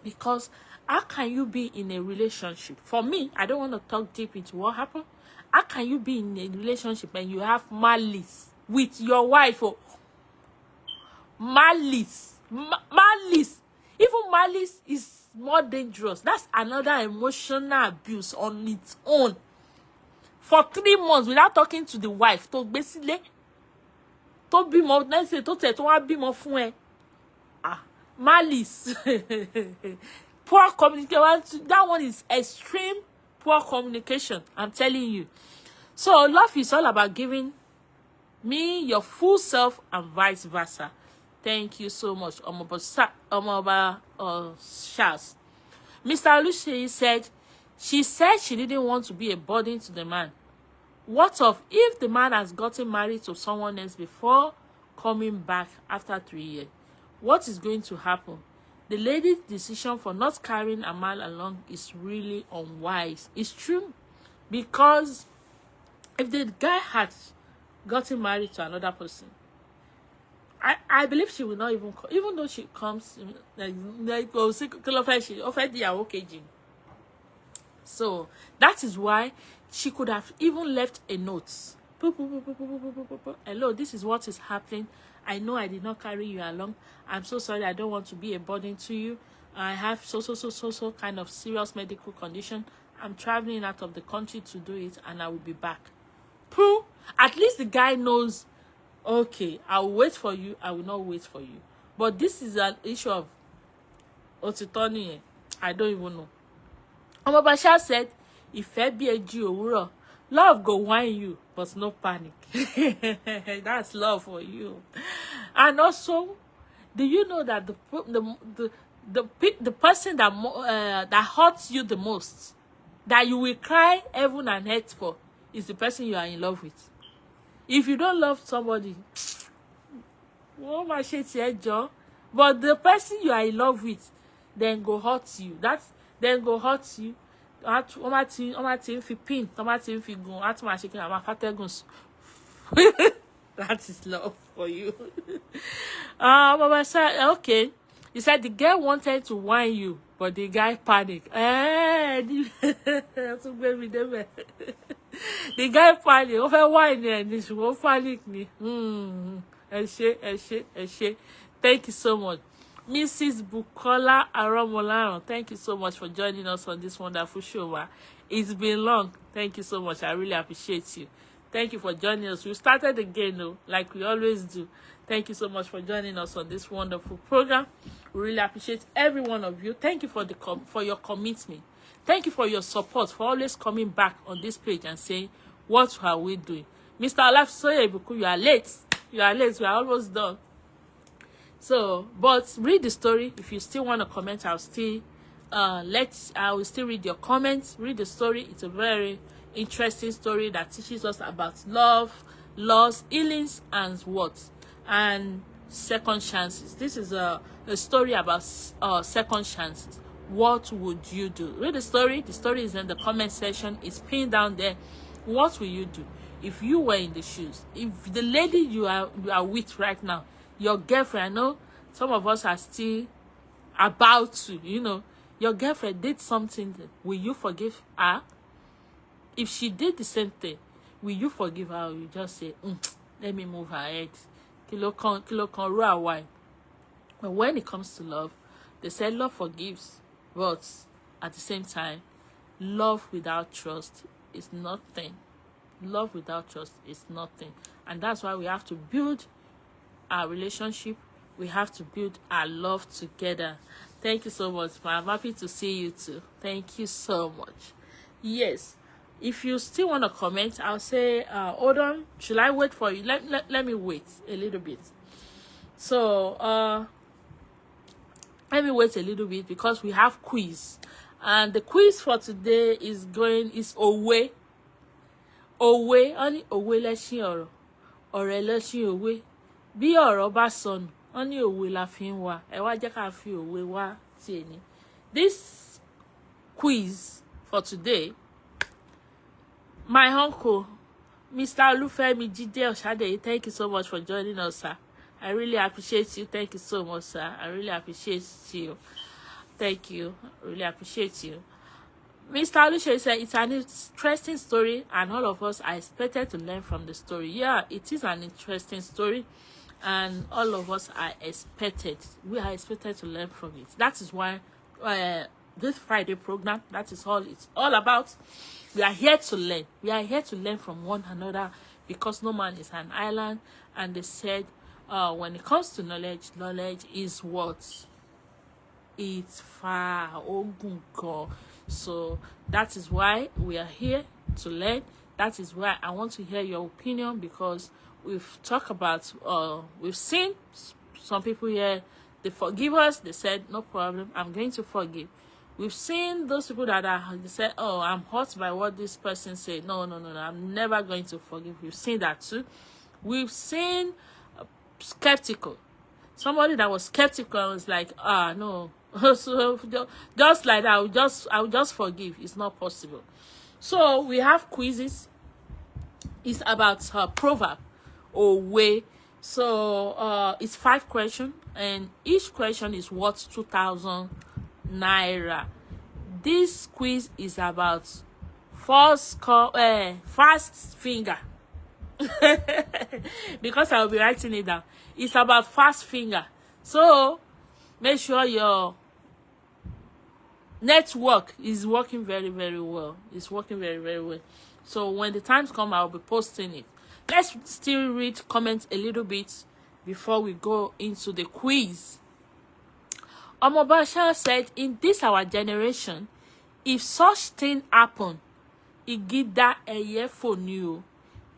because how can you be in a relationship? For me, I don't want to talk deep into what happened. How can you be in a relationship and you have malice with your wife? Or malice. Even malice is more dangerous. That's another emotional abuse on its own. For 3 months without talking to the wife, to basically, tó bímọ next day tó tẹ̀ tó wá bímọ fún ẹ. Malice. Poor communication. That one is extreme poor communication, I'm telling you. So love is all about giving me your full self and vice versa. Thank you so much, Omoba Shaz. Mr. Lucy said, she said she didn't want to be a burden to the man. What of if the man has gotten married to someone else before coming back after 3 years? What is going to happen? The lady's decision for not carrying a man along is really unwise. It's true. Because if the guy had gotten married to another person, I believe she will not even come, even though she comes so that is why she could have even left a note. Hello, this is what is happening. I know I did not carry you along. I'm so sorry. I don't want to be a burden to you. I have so kind of serious medical condition. I'm traveling out of the country to do it, and I will be back. Pooh. At least the guy knows, okay, I will wait for you. I will not wait for you. But this is an issue of Otitoni. I don't even know. Omobasha said, if be a Jew, love go whine you, but no panic. That's love for you. And also, do you know that the person that hurts you the most, that you will cry heaven and earth for, is the person you are in love with? If you don't love somebody, oh my shit, but the person you are in love with, then go hurt you. Then go hurt you. That is love for you. Mama said, okay. He said the girl wanted to whine you, but the guy panicked. The guy panicked. Over whine and this will panic me. Thank you so much. Mrs. Bukola Aromolano, thank you so much for joining us on this wonderful show. It's been long. Thank you so much. I really appreciate you. Thank you for joining us. We started again, though, like we always do. Thank you so much for joining us on this wonderful program. We really appreciate every one of you. Thank you for your commitment. Thank you for your support, for always coming back on this page and saying, what are we doing? Mr. Olafisoye Ibuku, you are late. You are late. We are almost done. So, but read the story. If you still want to comment, I will still read your comments. Read the story. It's a very interesting story that teaches us about love, loss, healings, and what? And second chances. This is a story about second chances. What would you do? Read the story. The story is in the comment section. It's pinned down there. What will you do if you were in the shoes? If the lady you are with right now, your girlfriend, I know some of us are still about to, your girlfriend did something, will you forgive her? If she did the same thing, will you forgive her, or you just say, let me move her head? Kilo kan ru awai. But when it comes to love, they say love forgives, but at the same time, love without trust is nothing. Love without trust is nothing. And that's why we have to build our relationship. We have to build our love together. Thank you so much. I'm happy to see you too. Thank you so much. Yes, if you still want to comment, I'll say hold on, should I wait for you? Let me wait a little bit. So let me wait a little bit, because we have quiz, and the quiz for today is Owe only Owe leshin ọ̀rẹ́ leshin Owe. Bí ọ̀rọ̀ bá sọnù, wọ́n ní òwe la fi ń wá. Ẹ wá jẹ́ ká fi òwe wá tí ẹni. This quiz for today, my uncle, Mr. Olufemi Jide Oshade, thank you so much for joining us, sir. I really appreciate you. Thank you so much, sir. I really appreciate you. Thank you. I really appreciate you. Mr. Alushe said it's an interesting story, and all of us are expected to learn from the story. Yeah, it is an interesting story, and all of us are expected. We are expected to learn from it. That is why this Friday program, that is all it's all about. We are here to learn. We are here to learn from one another. because no man is an island. And they said, when it comes to knowledge, knowledge is what? It's far. So that is why we are here to learn. That is why I want to hear your opinion, because we've talked about, we've seen some people here, they forgive us, they said, no problem, I'm going to forgive. We've seen those people that they said, oh, I'm hurt by what this person said. No, I'm never going to forgive. We've seen that too. We've seen skeptical. Somebody that was skeptical was like, no. So just like that, I will just forgive. It's not possible. So we have quizzes. It's about proverb or way. So it's 5 questions, and each question is worth 2,000 naira. This quiz is about fast finger. Because I will be writing it down. It's about fast finger. So make sure your network is working very, very well. It's working very, very well. So when the times come, I'll be posting it. Let's still read comments a little bit before we go into the quiz. Omobasha said, in this our generation, if such thing happen, it give that a year for new.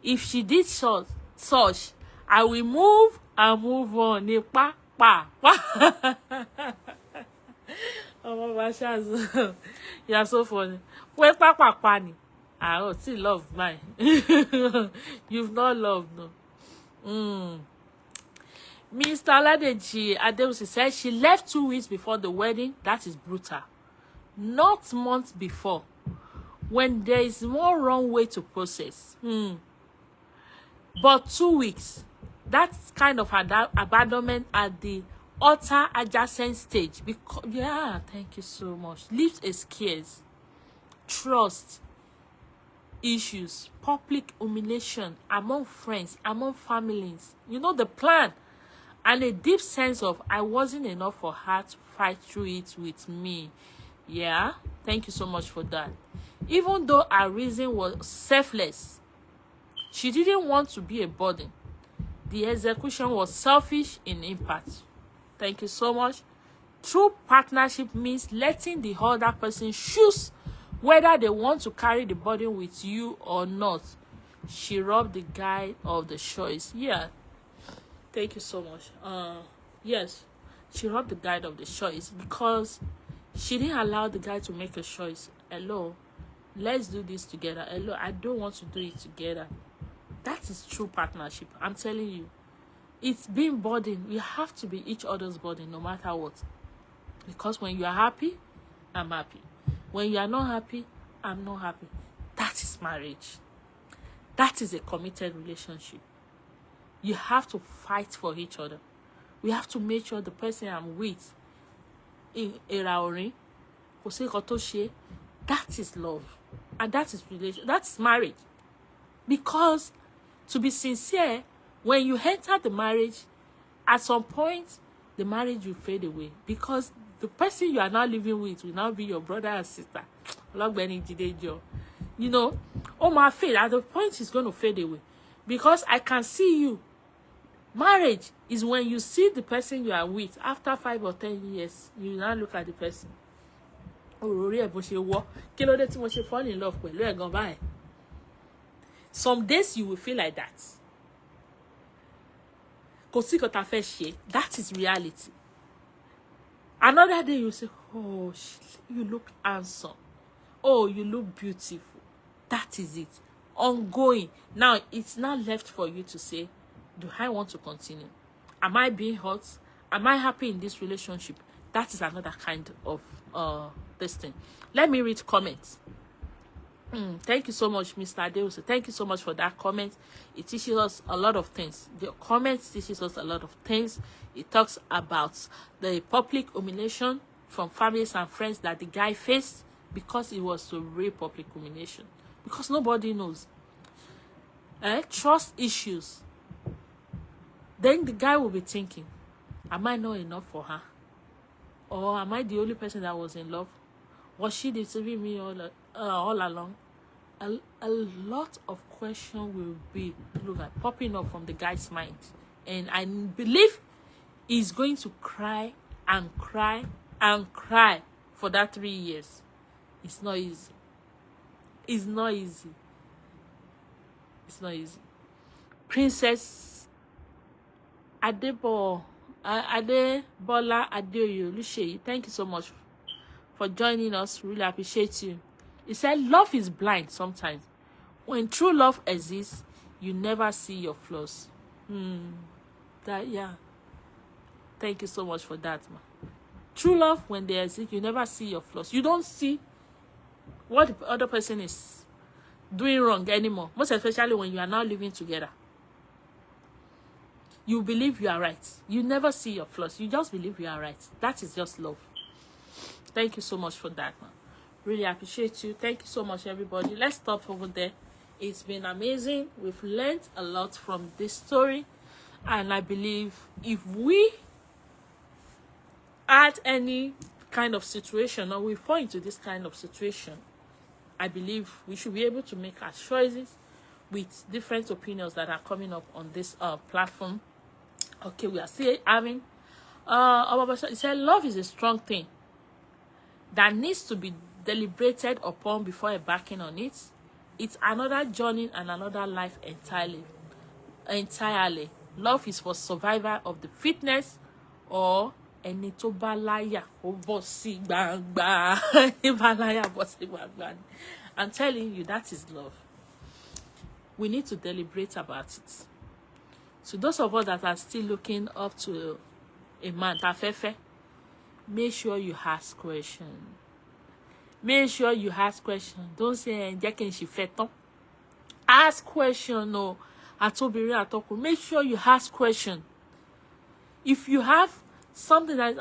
If she did such, I will move and move on. Omobasha, you are so funny. Wait, pani. I don't still love mine. You've not loved, no. Mr. Ladeji Adeusi said she left 2 weeks before the wedding. That is brutal. Not months before, when there is more wrong way to process. But 2 weeks, that's kind of abandonment at the utter adjacent stage. Because, yeah, thank you so much. Leaves a scarce. Trust issues, public humiliation among friends, among families. You know the plan. And a deep sense of I wasn't enough for her to fight through it with me. Yeah, thank you so much for that. Even though her reason was selfless, she didn't want to be a burden. The execution was selfish in impact. Thank you so much. True partnership means letting the other person choose whether they want to carry the burden with you or not. She robbed the guy of the choice. Yeah. Thank you so much. Yes, she robbed the guy of the choice because she didn't allow the guy to make a choice. Hello, let's do this together. Hello, I don't want to do it together. That is true partnership. I'm telling you. It's being burden. We have to be each other's burden no matter what. Because when you are happy, I'm happy. When you are not happy, I'm not happy. That is marriage. That is a committed relationship. You have to fight for each other. We have to make sure the person I'm with in Eraori, that is love. And that is relation. That's marriage. Because to be sincere, when you enter the marriage, at some point, the marriage will fade away. Because the person you are now living with will now be your brother and sister. You know, my fade, at the point it's going to fade away. Because I can see you. Marriage is when you see the person you are with after 5 or 10 years. You now look at the person. Fall in love with. Some days you will feel like that. That is reality. Another day you say, oh, you look handsome. Oh, you look beautiful. That is it. Ongoing. Now, it's not left for you to say, do I want to continue? Am I being hurt? Am I happy in this relationship? That is another kind of this thing. Let me read comments. Thank you so much, Mr. Adeus. Thank you so much for that comment. It teaches us a lot of things. The comments teaches us a lot of things. It talks about the public humiliation from families and friends that the guy faced because it was a real public humiliation. Because nobody knows. Trust issues. Then the guy will be thinking, am I not enough for her? Or am I the only person that was in love? Was she deceiving me all along? a lot of questions will be popping up from the guy's mind, and I believe he's going to cry and cry and cry for that 3 years. It's not easy. It's not easy. It's not easy. Princess Adebola Adeoyo Oluseyi, thank you so much for joining us. Really appreciate you. He said, love is blind sometimes. When true love exists, you never see your flaws. Yeah. Thank you so much for that, man. True love, when they exist, you never see your flaws. You don't see what the other person is doing wrong anymore. Most especially when you are now living together. You believe you are right. You never see your flaws. You just believe you are right. That is just love. Thank you so much for that, man. Really appreciate you. Thank you so much, everybody. Let's stop over there. It's been amazing. We've learned a lot from this story. And I believe if we add any kind of situation, or we fall into this kind of situation, I believe we should be able to make our choices with different opinions that are coming up on this platform. Okay, we are still having he said love is a strong thing that needs to be deliberated upon before embarking on it. It's another journey and another life entirely. Love is for survivor of the fitness, or ẹni tó bá láyà ó bọ́ sí gbangba. I'm telling you, that is love. We need to deliberate about it. So those of us that are still looking up to a man, tafefe, make sure you ask questions. Make sure you ask questions. Don't say ask questions. No, make sure you ask questions. If you have something that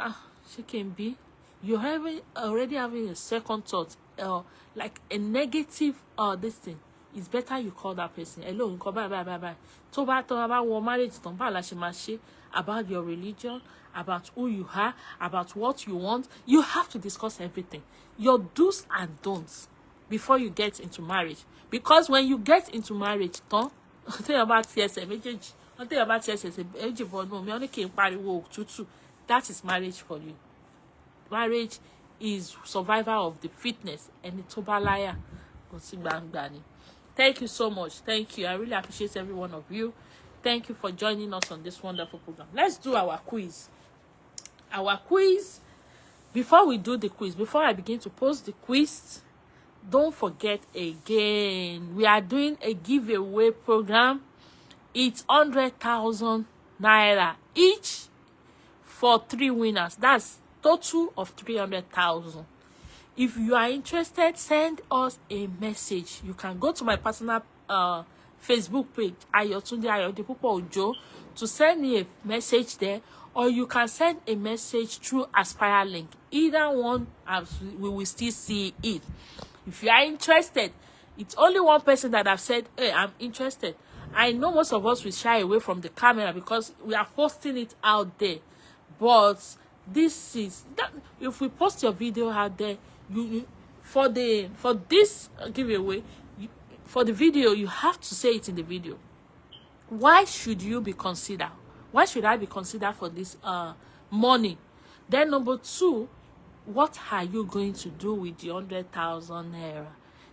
she can be, you're already having a second thought, like a negative this thing, it's better you call that person. Hello, bye. Talk about marriage, about your religion, about who you are, about what you want. You have to discuss everything, your do's and don'ts, before you get into marriage. Because when you get into marriage, tell about TSM, that is marriage for you. Marriage is survival of the fitness, and it's obalaya. Thank you so much. Thank you. I really appreciate every one of you. Thank you for joining us on this wonderful program. Let's do our quiz. Before we do the quiz, before I begin to post the quiz, don't forget again, we are doing a giveaway program. It's 100,000 naira each for 3 winners. That's total of 300,000. If you are interested, send us a message. You can go to my personal Facebook page, Ayotunde Ayodepupo Ojo, to send me a message there, or you can send a message through Aspire link. Either one, we will still see it. If you are interested, it's only one person that have said, hey, I'm interested. I know most of us will shy away from the camera because we are posting it out there. But this is that if we post your video out there, for this giveaway, for the video, you have to say it in the video. Why should you be considered? Why should I be considered for this money? Then number 2, what are you going to do with the 100,000 naira?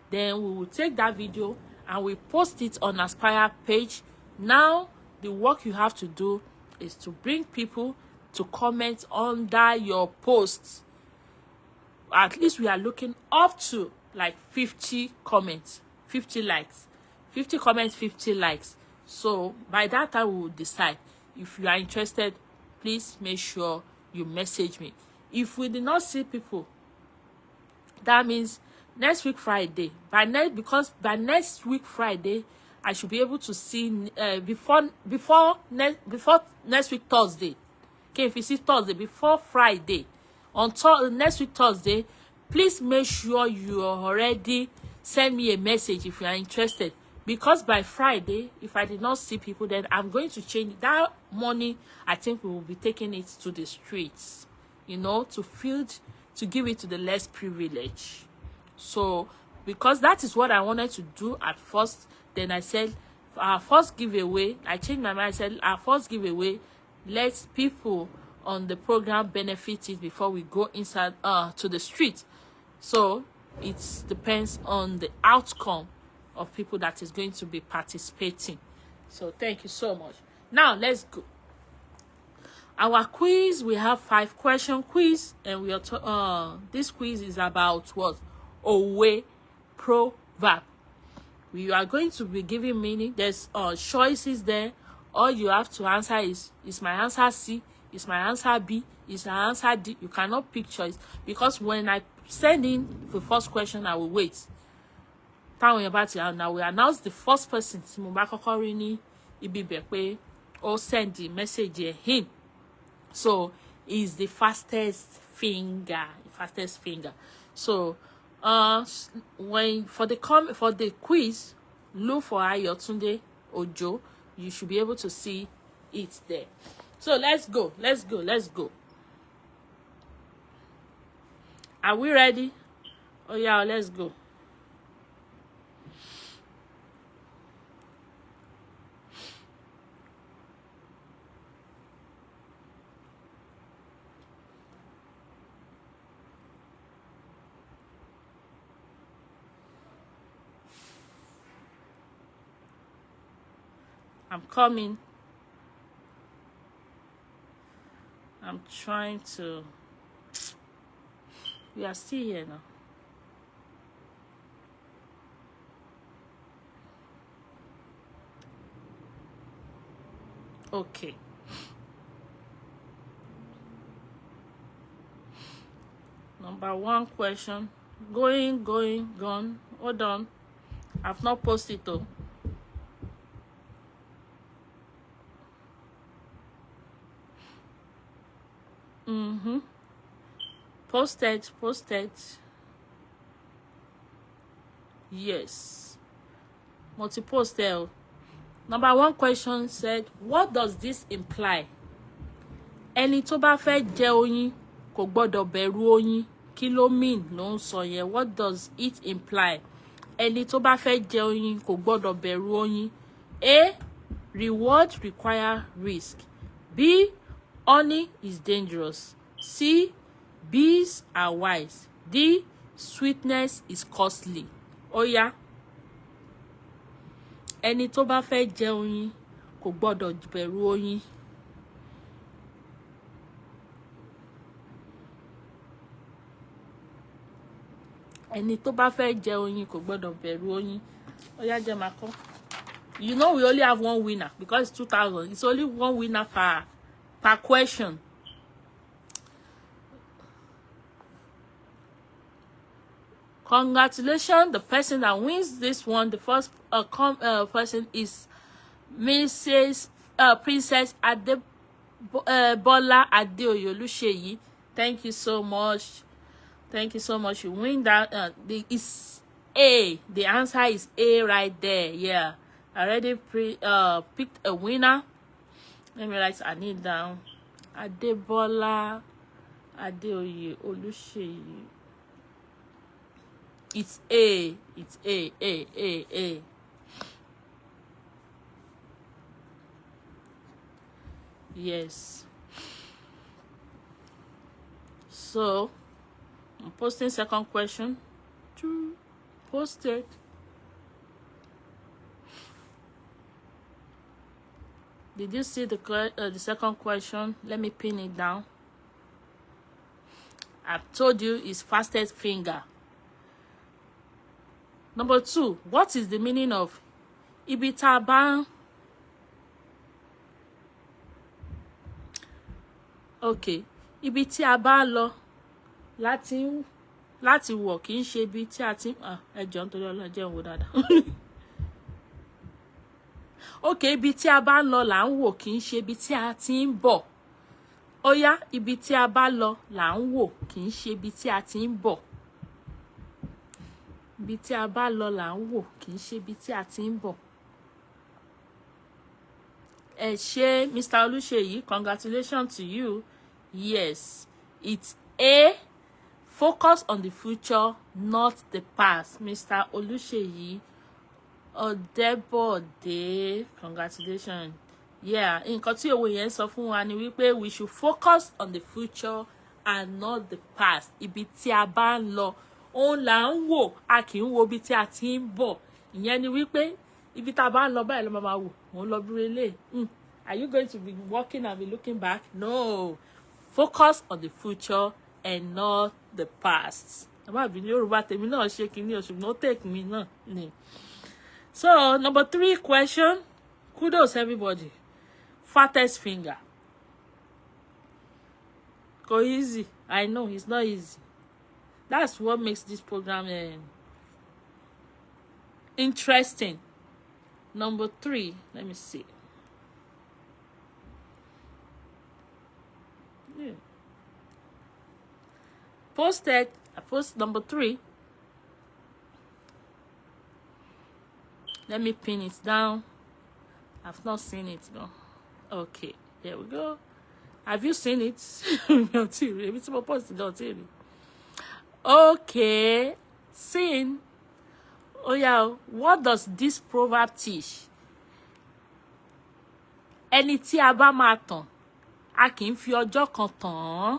Then we will take that video and we post it on Aspire page. Now the work you have to do is to bring people to comment under your posts. At least we are looking up to like 50 comments, 50 likes, 50 comments, 50 likes. So by that time we will decide. If you are interested, please make sure you message me. If we did not see people, that means next week Friday. Because by next week Friday, I should be able to see before next week Thursday. Okay, if you see Thursday before Friday, on next week Thursday, please make sure you already send me a message if you are interested. Because by Friday, if I did not see people, then I'm going to change that money. I think we will be taking it to the streets, to give it to the less privileged. So because that is what I wanted to do at first. Then I said, our first giveaway, I changed my mind. I said, our first giveaway, let people on the program benefit it before we go inside to the street. So it depends on the outcome of people that is going to be participating. So thank you so much. Now let's go. Our quiz, we have 5-question quiz, and we are this quiz is about what? Owe proverb. We are going to be giving meaning. There's choices there. All you have to answer is my answer C? Is my answer B? Is my answer D? You cannot pick choice, because when I send in the first question, I will wait. Now we announce the first person. Or send the message him. So is the fastest finger. So when for the quiz, look for Ayotunde Ojo. You should be able to see it there. So let's go. Are we ready? Oh yeah, let's go. I'm coming. I'm trying to. We are still here now. Okay. Number 1 question. Gone. Hold on. I've not posted though. Posted. Yes. Multi-posted. Number 1 question said, what does this imply? Ẹni tó bá fẹ́ jẹ oyin kò gbọ́dọ̀ bẹ̀rù oyin. Kí ló mean ló ń sọ yẹn? What does it imply? Ẹni tó bá fẹ́ jẹ oyin kò gbọ́dọ̀ bẹ̀rù oyin. A. Reward require risk. B. Honey is dangerous. C. Bees are wise. D. Sweetness is costly. Oh yeah. Ẹni tó bá fẹ́ jẹ oyin kò gbọ́dọ̀ bẹ̀rù oyin. Ẹni tó bá fẹ́ jẹ oyin kò gbọ́dọ̀ bẹ̀rù oyin. Oh yeah, jẹ́ máa kọ́. You know we only have 1 winner because it's 2,000. It's only 1 winner per question. Congratulations, the person that wins this one. The first person is Mrs. Princess Bola Adeoyoluseyi. Thank you so much. You win that. It's A. The answer is A right there. Yeah, I already picked a winner. Let me write her name down. Adebola Adeoyoluseyi. It's A. Yes. So, I'm posting second question. Posted. Did you see the second question? Let me pin it down. I've told you it's fastest finger. Number 2, what is the meaning of ibitaban? Okay, ibi tí a bá lọ láti wọ̀ kì í ṣe ibi tí a ti ẹjọ́ nítorí ọlọ́jẹ́ ń wò dáadáa. Okay, ibi tí a bá lọ là ń wò kì í ṣe ibi tí a ti ń bọ̀. Ó yá, ibi tí a bá lọ là ń wò kì í ṣe ibi tí a ti ń bọ̀. Ibi tí a bá lọ là ń wò kì í ṣe ibi tí a ti ń bọ̀. Ẹ ṣé, Mr. Oluseyi, congratulations to you. Yes, it's A. Focus on the future, not the past. Mr. Oluseyi Odebode, congratulations. Yeah, nǹkan tí òwe yẹn sọ fún wa ni wípé we should focus on the future and not the past. Ibi tí a bá ń lọ, òun là ń wò, a kì í wo ibi tí a ti ń bọ̀. Ìyẹn ni wípé ibi tá a bá ń lọ báyìí ló máa wò, mò ń lọ bí relé. Are you going to be walking and be looking back? No. Focus on the future and not the past. Àmọ́ àbí ní Yorùbá tèmi náà ṣe kìíní o, ṣùgbọ́n ó take me náà ni. So, number 3 question. Kudos, everybody. Fattest finger. Go easy. I know it's not easy. That's what makes this program interesting. Number 3. Let me see. Yeah. Posted. I post number 3. Let me pin it down. I've not seen it though. Okay, there we go. Have you seen it? Okay, seen. Oh yeah, what does this proverb teach? Ẹni tí a bá máa tàn, a kì í fi ọjọ́ kan tàn.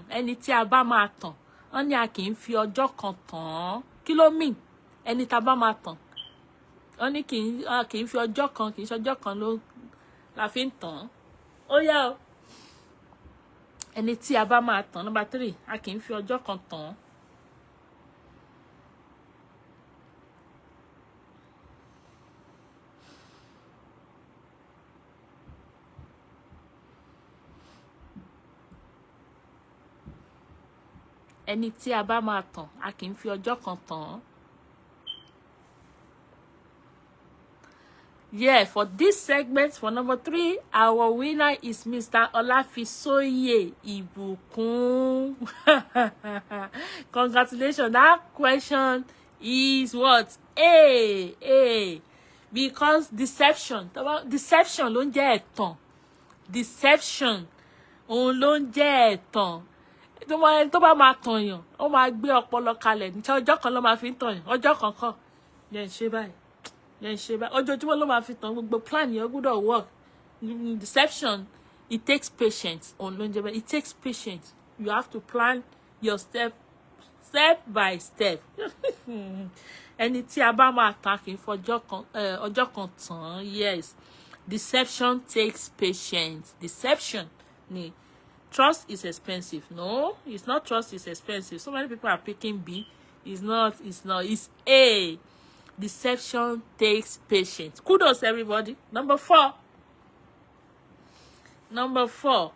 Ẹni tí a bá máa tàn, wọ́n ní a kì í fi ọjọ́ kan tàn. Kí ló mean? Ẹni tá bá máa tàn, wọ́n ní kì í fi ọjọ́ kan, kì í ṣe ọjọ́ kan ló la fi ń tàn. Ó yá o. Ẹni tí a bá máa tàn. Number 3, a kì í fi ọjọ́ kan tàn. Ẹni tí a bá máa tàn, a kì í fi ọjọ́ kan tàn. Yeah, for this segment, for number 3, our winner is Mr. Olafisoye Ibukun. Congratulations. That question is what? A. Because deception ló ń jẹ́ ẹ̀tàn. Deception òun ló ń jẹ́ ẹ̀tàn. Tó bá máa tàn yàn, ó máa gbé ọpọlọ kalẹ̀. Ní ọjọ́ kan ló máa fi ń tàn yàn. Ọjọ́ kan kọ́. Yẹn ṣe báyìí. Ojoojúmọ́ ló máa fi tàn, gbogbo plan yẹn gbọ́dọ̀ work. Deception, it takes patience. It takes patience. You have to plan your step by step. Ẹni tí a bá máa tàn kì í fọjọ́ kan tàn. Yes. Deception takes patience. Deception ni. Trust is expensive. No, it's not trust is expensive. So many people are picking B. It's not. It's A. Deception takes patience. Kudos, everybody. Number 4. Number 4.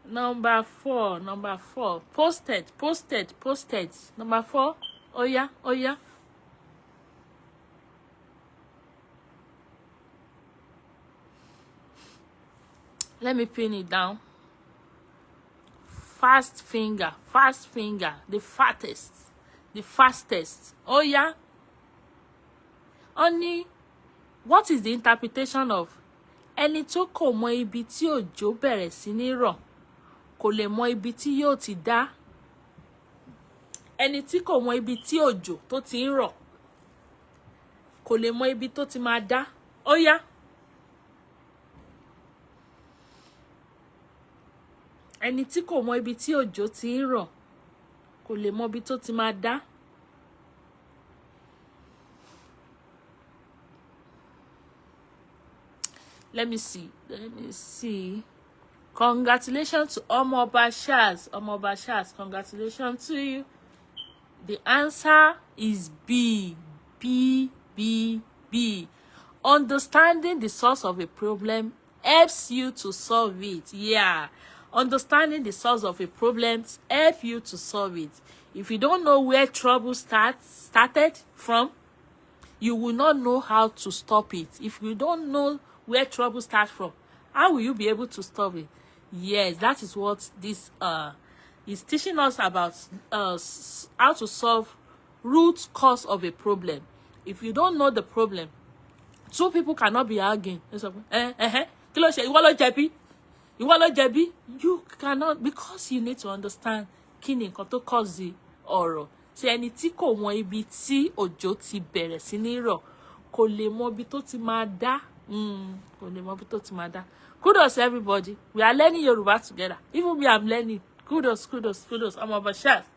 Number 4. Posted. Number 4. Oh yeah. Let me pin it down. Fast finger. The fastest. Oh yeah. Only, what is the interpretation of ẹni tó kò mọ ibi tí òjò bẹ̀rẹ̀ sí ní rọ̀, kò lè mọ ibi tí yóò ti dá. Ẹni tí kò mọ ibi tí òjò tó ti ń rọ̀, kò lè mọ ibi tó ti máa dá. Ó yá. Ẹni tí kò mọ ibi tí òjò ti ń rọ̀, kò lè mọ ibi tó ti máa dá. Let me see. Congratulations to Omoba Shaz. Congratulations to you. The answer is B. Understanding the source of a problem helps you to solve it. Yeah. Understanding the source of a problem helps you to solve it. If you don't know where trouble started from, you will not know how to stop it. If you don't know where trouble starts from, how will you be able to stop it? Yes, that is what this is teaching us about how to solve root cause of a problem. If you don't know the problem, two people cannot be arguing. Kí ló ṣe? Ìwọ ló jẹ̀bi. Ìwọ ló jẹ̀bi. You cannot, because you need to understand kí ni nǹkan tó cause the ọ̀rọ̀. Ṣé ẹni tí kò mọ ibi tí òjò ti bẹ̀rẹ̀ sí ní rọ̀ kò lè mọ ibi tó ti máa dá. Kò lè mọ ibi tó ti máa dá. Kudos everybody. We are learning Yoruba together. Even me, I'm learning. Kudos. I'm over chef.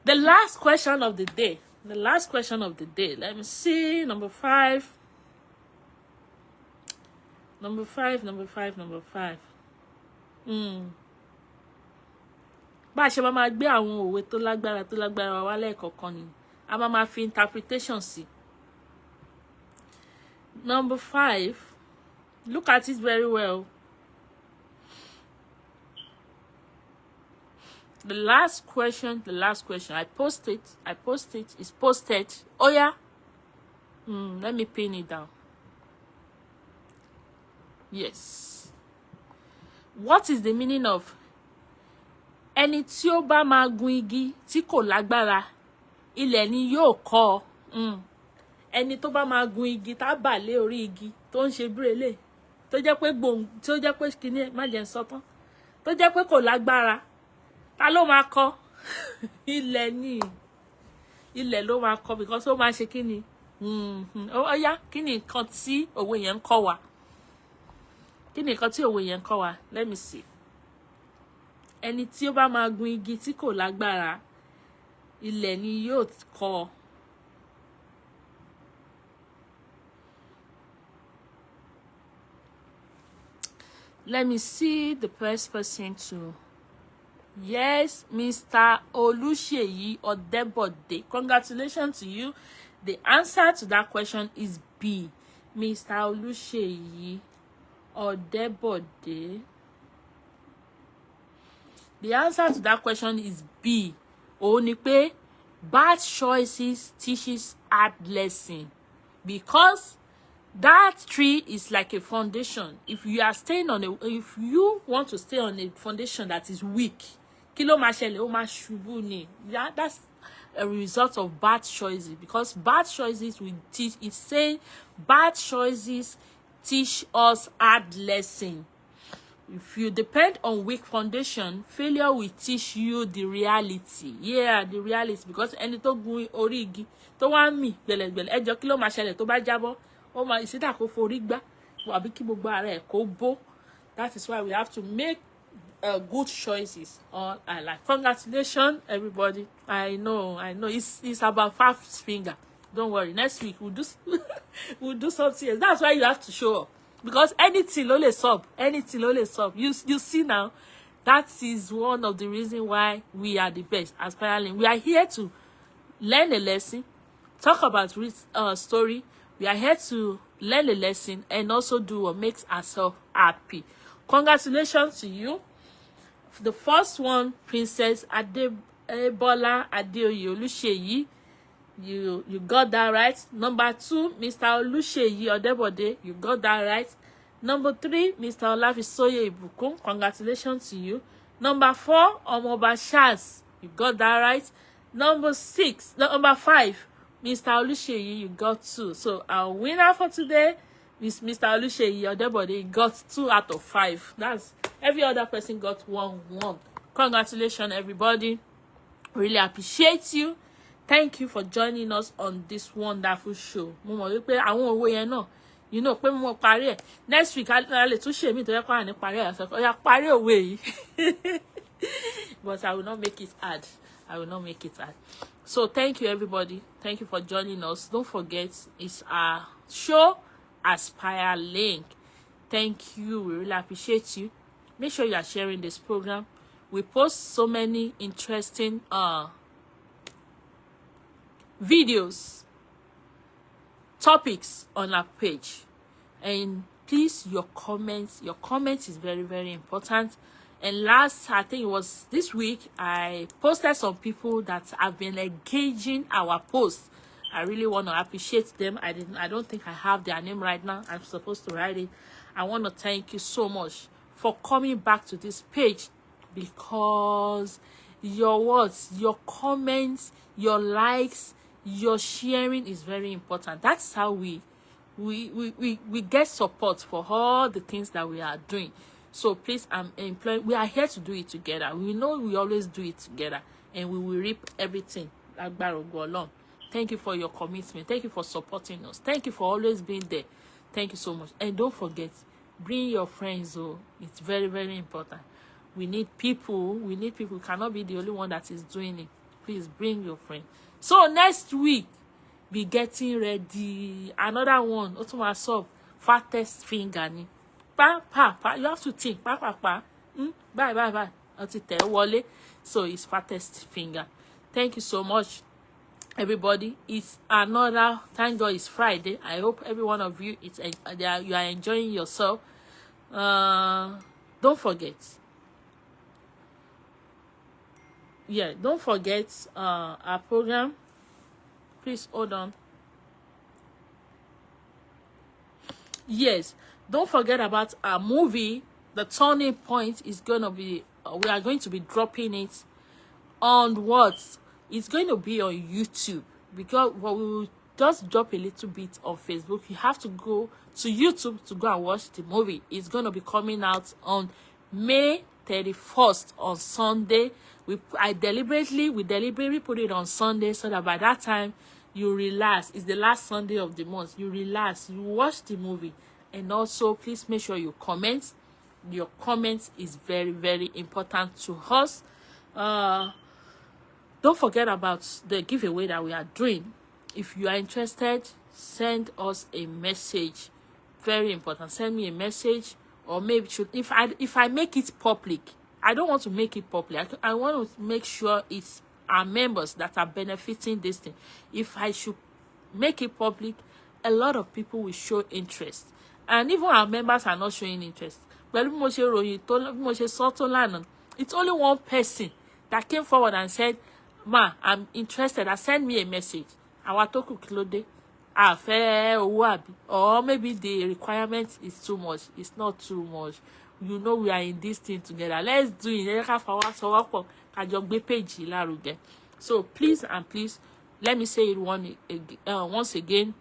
The last question of the day. Let me see. Number 5. Number five. Bá a ṣe máa gbé àwọn òwe tó lágbára wá lẹ́ẹ̀kọ̀ọ̀kan ni. A máa fi interpretation sí. Number 5. Look at it very well. The last question. I post it. It's posted. Oh yeah. Let me pin it down. Yes. What is the meaning of ẹni tí ó bá máa gun igi tí kò lágbára, ilẹ̀ ni yóò kọ́? Ẹni tó bá máa gun igi tá bà lé orí igi tó ń ṣe bírélé, tó jẹ́ pé kíní má jẹ́ sọ tán, tó jẹ́ pé kò lágbára, ta ló máa kọ́? Ilẹ̀ ni. Ilẹ̀ ló máa kọ́, because ó máa ṣe kíni? Ó yá, kíni nǹkan tí òwe yẹn ń kọ́ wa? Kíni nǹkan tí òwe yẹn ń kọ́ wa? Let me see. Ẹni tí ó bá máa gun igi tí kò lágbára, ilẹ̀ ni yóò kọ́. Let me see the first person to. Yes, Mr. Oluseyi Odebode. Congratulations to you. The answer to that question is B. Mr. Oluseyi Odebode. The answer to that question is B. Ó ní pé bad choices teaches hard lesson, because that tree is like a foundation. If you want to stay on a foundation that is weak, kí ló máa ṣẹlẹ̀? Ó máa ṣubú ni. Yeah, that's a result of bad choices, because bad choices will teach. It's saying bad choices teach us hard lesson. If you depend on weak foundation, failure will teach you the reality. Yeah, the reality. Because ẹni tó gun orí igi tó wá mì gbẹ̀lẹ̀gbẹ̀lẹ̀, ẹjọ́ kí ló máa ṣẹlẹ̀ tó bá jábọ́? Ó máa ìsídà kó forí gbá, àbí kí gbogbo ara ẹ̀ kó bó. That is why we have to make good choices all our life. Congratulations, everybody. I know. It's about 5 fingers. Don't worry. Next week we'll do something else. That's why you have to show up. Because anything ló lè solve. You see now, that is one of the reasons why we are the best as Firelink. We are here to learn a lesson, talk about story. We are here to learn a lesson and also do what makes ourselves happy. Congratulations to you. The first one, Princess Adebola Adeoye Oluseyi. You got that right. Number 2, Mr. Oluseyi Odebode. You got that right. Number 3, Mr. Olafisoye Ibukun. Congratulations to you. Number 4, Omoba Shaz. You got that right. Number 5, Mr. Oluseyi. You got 2. So our winner for today is Mr. Oluseyi Odebode. He got 2 out of 5. That's every other person got 1. Congratulations, everybody. Really appreciate you. Thank you for joining us on this wonderful show. Mo mọ̀ wípé àwọn òwe yẹn náà, you know pé mo parí ẹ̀. Next week a lè tún ṣe mí tó yẹ kó àní parí ẹ̀ sọ. Ó yá parí òwe yìí. But I will not make it hard. So thank you, everybody. Thank you for joining us. Don't forget, it's our show as Firelink. Thank you. We really appreciate you. Make sure you are sharing this program. We post so many interesting videos, topics on our page, and please, your comments is very, very important. And last, I think it was this week, I posted some people that have been engaging our posts. I really want to appreciate them. I don't think I have their name right now. I'm supposed to write it. I want to thank you so much for coming back to this page, because Your words, your comments, your likes, your sharing is very important. That's how we get support for all the things that we are doing. So please, I'm employing. We are here to do it together. We know we always do it together, and we will reap everything. Agbára go along. Thank you for your commitment. Thank you for supporting us. Thank you for always being there. Thank you so much. And don't forget, bring your friends. Oh, it's very, very important. We need people. We need people. We cannot be the only one that is doing it. Please bring your friend. So next week, be getting ready. Another one. What was up? Fattest finger. Pa. You have to think. Pa. Bye. Until tell Wale. So it's fattest finger. Thank you so much, everybody. It's another, thank God it's Friday. I hope every one of you you are enjoying yourself. Don't forget. Yeah, don't forget our program. Please hold on. Yes, don't forget about our movie. The Turning Point is gonna be. We are going to be dropping it on what? It's going to be on YouTube, because we will just drop a little bit on Facebook. You have to go to YouTube to go and watch the movie. It's going to be coming out on May 31st on Sunday. We deliberately put it on Sunday so that by that time you relax. It's the last Sunday of the month. You relax, you watch the movie, and also please make sure you comment. Your comments is very, very important to us. Don't forget about the giveaway that we are doing. If you are interested, send us a message. Very important. Send me a message, or maybe if I make it public, I don't want to make it public. I want to make sure it's our members that are benefiting this thing. If I should make it public, a lot of people will show interest, and even our members are not showing interest. But it's only one person that came forward and said, "Ma, I'm interested. Send me a message." Our toku kilode, or maybe the requirement is too much. It's not too much. You know we are in this thing together. Let's do it. So please and please, let me say it once again.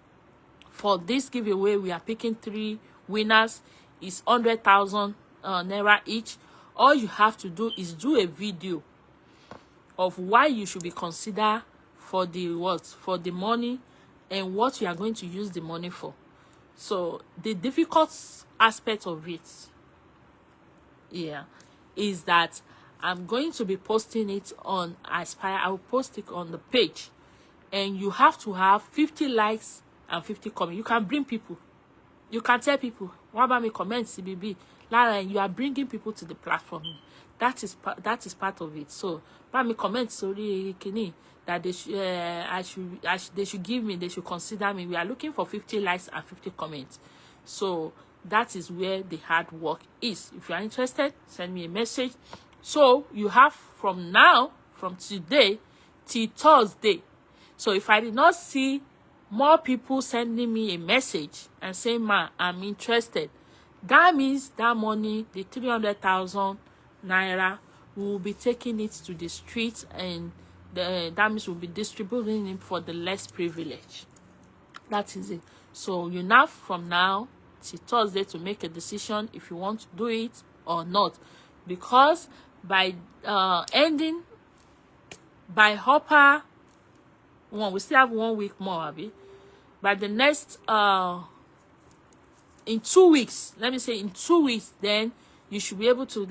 For this giveaway, we are picking 3 winners. It's 100,000 naira each. All you have to do is do a video of why you should be considered for the money, and what you are going to use the money for. So the difficult aspect of it, is that I'm going to be posting it on Aspire. I will post it on the page, and you have to have 50 likes and 50 comments. You can bring people. You can tell people, what about me comment CBB? Lara, you are bringing people to the platform. That is part of it. So, let me comment sorry that they should give me, they should consider me. We are looking for 50 likes and 50 comments. So that is where the hard work is. If you are interested, send me a message. So you have from today till Thursday. So if I did not see more people sending me a message and saying, "Ma, I'm interested," that means that money, the 300,000 naira, we will be taking it to the streets, and that means we'll be distributing it for the less privileged. That is it. So you have from now till Thursday to make a decision if you want to do it or not, because by ending by Hopper one, we still have 1 week more, Abby. By the next in 2 weeks, let me say in 2 weeks, then you should be able to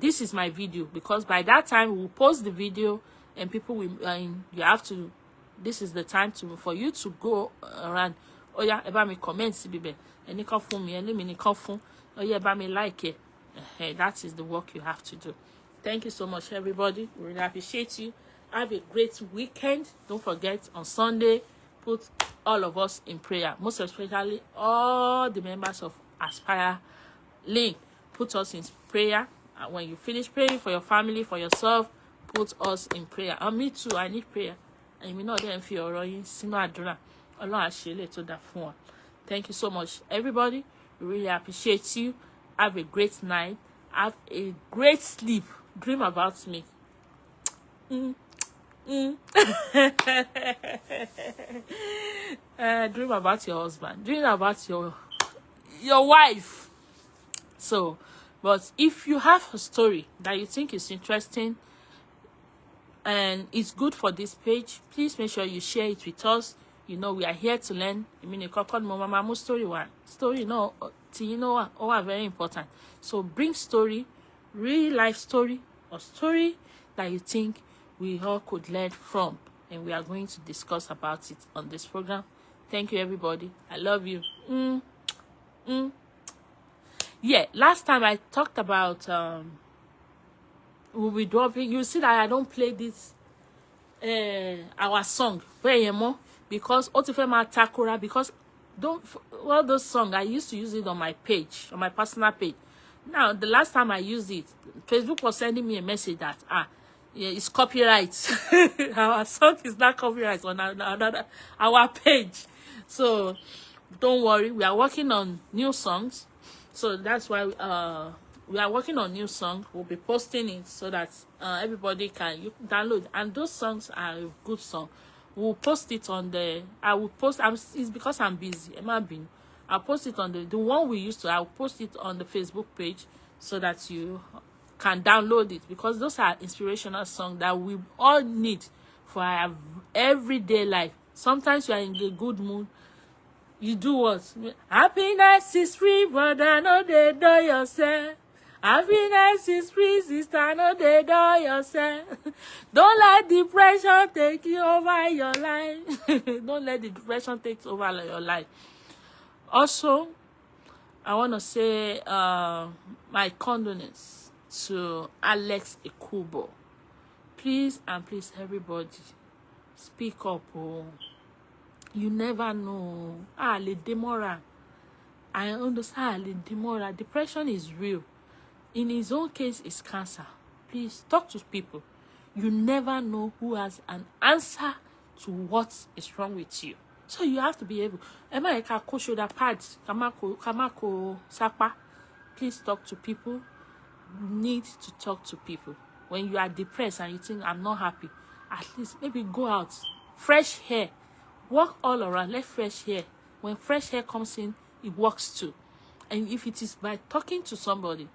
this is my video, because by that time we will post the video, and people will you have to, this is the time for you to go around. Oh yeah, about me comment CBB, and you phone me, and me phone. Oh yeah, about me like it. That is the work you have to do. Thank you so much, everybody. We really appreciate you. Have a great weekend. Don't forget, on Sunday, put all of us in prayer, most especially all the members of Aspire Link. Put us in prayer. And when you finish praying for your family, for yourself, put us in prayer. And me too, I need prayer. And you know then feel right. Thank you so much, everybody. We really appreciate you. Have a great night. Have a great sleep. Dream about me. Dream about your husband. Dream about your wife. So, but if you have a story that you think is interesting and it's good for this page, please make sure you share it with us. You know, we are here to learn. I mean, you call mama story one. Story, no, you know, all are very important. So bring story, real life story, or story that you think we all could learn from. And we are going to discuss about it on this program. Thank you, everybody. I love you. Yeah, last time I talked about we'll be dropping. You see that I don't play this our song very more because Otifema Takura, because all those songs I used to use it on my page, on my personal page. Now the last time I used it, Facebook was sending me a message that yeah, it's copyright. Our song is not copyright on our page. So don't worry, we are working on new songs. So that's why we are working on new songs. We'll be posting it so that everybody can download. And those songs are a good song. We'll post it on the. I will post. It's because I'm busy. I'll post it on the one we used to. I'll post it on the Facebook page so that you can download it, because those are inspirational songs that we all need for our everyday life. Sometimes you are in a good mood. You do what? Happiness is free, brother, no they do yourself. Happiness is free, sister, no they do yourself. Don't let depression take you over your life. Don't let the depression take over your life. Also, I want to say my condolence to Alex Ekubo. Please and please, everybody, speak up. Oh. You never know. Le demora. I understand. Le demora. Depression is real. In his own case, it's cancer. Please talk to people. You never know who has an answer to what is wrong with you. So you have to be able. Shoulder pads. Kamako sapa. Please talk to people. You need to talk to people. When you are depressed and you think I'm not happy, at least maybe go out. Fresh hair. Walk all around, let fresh hair. When fresh hair comes in, it works too. And if it is by talking to somebody,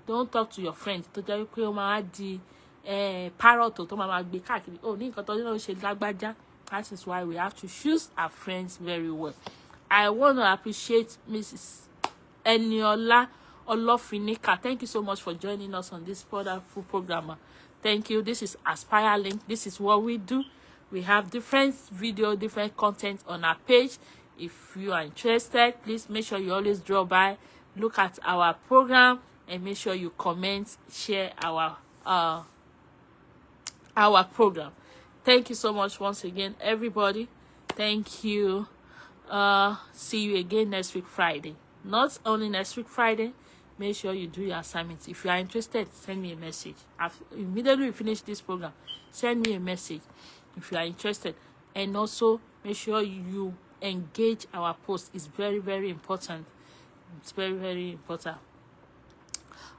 don't talk to your friends. That is why we have to choose our friends very well. I want to appreciate Mrs. Eniola Olofinika. Thank you so much for joining us on this wonderful program. Thank you. This is Aspire Link. This is what we do. We have different video, different content on our page. If you are interested, please make sure you always drop by, look at our program, and make sure you comment, share our program. Thank you so much once again, everybody. Thank you. See you again next week, Friday. Not only next week, Friday, make sure you do your assignments. If you are interested, send me a message. Immediately we finish this program, send me a message if you are interested. And also make sure you engage our post. It's very, very important. It's very, very important.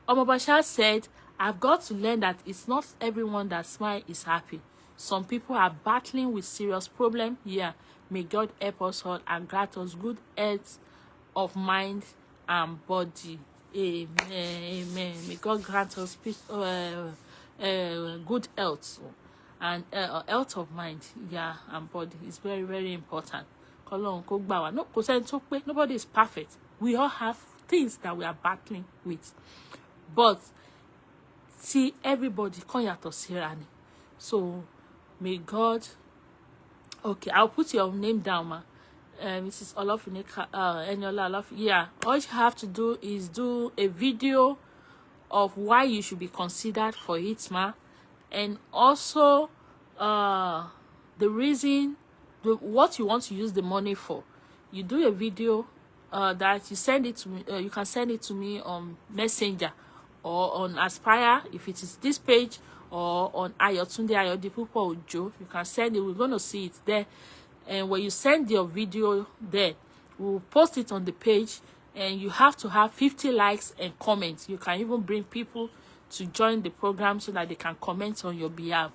Omobasha said, I've got to learn that it's not everyone that smiles is happy. Some people are battling with serious problems. Yeah, may God help us all and grant us good health of mind and body. Amen. Amen. May God grant us good health and health of mind, yeah, and body is very, very important. Nobody is perfect. We all have things that we are battling with, but see, everybody so may God. Okay, I'll put your name down, ma. Mrs. Olofinika, Eniola. Yeah, all you have to do is do a video of why you should be considered for it, ma. And also the reason, what you want to use the money for. You do a video that you send it to me. You can send it to me on Messenger or on Aspire if it is this page, or on Ayotunde Ayodipupo Ojo. You can send it. We're going to see it there. And when you send your video there, we'll post it on the page, and you have to have 50 likes and comments. You can even bring people to join the program so that they can comment on your behalf.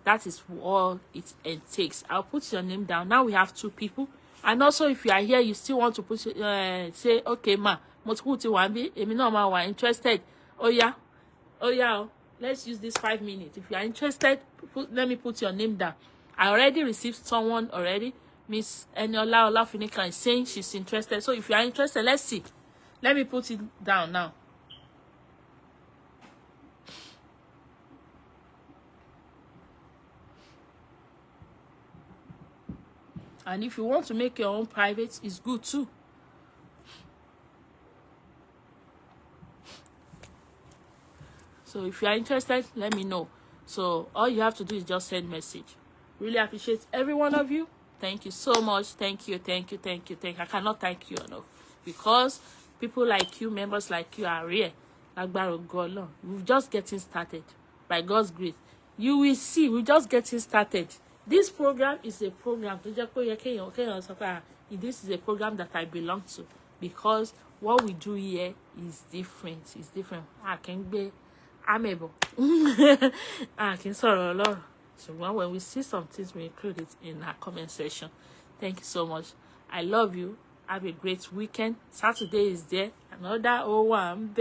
That is all it takes. I'll put your name down. Now we have 2 people. And also, if you are here, you still want to put say, okay, ma, interested. Oh yeah, let's use this 5 minutes. If you are interested, let me put your name down. I already received someone already. Miss Eniola Olafinika is saying she's interested. So if you are interested, let's see. Let me put it down now. And if you want to make your own private, it's good too. So if you are interested, let me know. So all you have to do is just send message. Really appreciate every one of you. Thank you so much. Thank you. I cannot thank you enough. Because people like you, members like you are rare. We're just getting started. By God's grace. You will see, we're just getting started. This program is a program. This is a program that I belong to. Because what we do here is different. It's different. I can be amiable. I can sorrow a lot. So when we see some things, we include it in our comment section. Thank you so much. I love you. Have a great weekend. Saturday is there. Another I'm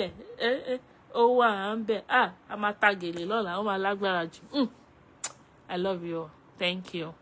a tagele lola. I love you all. Thank you.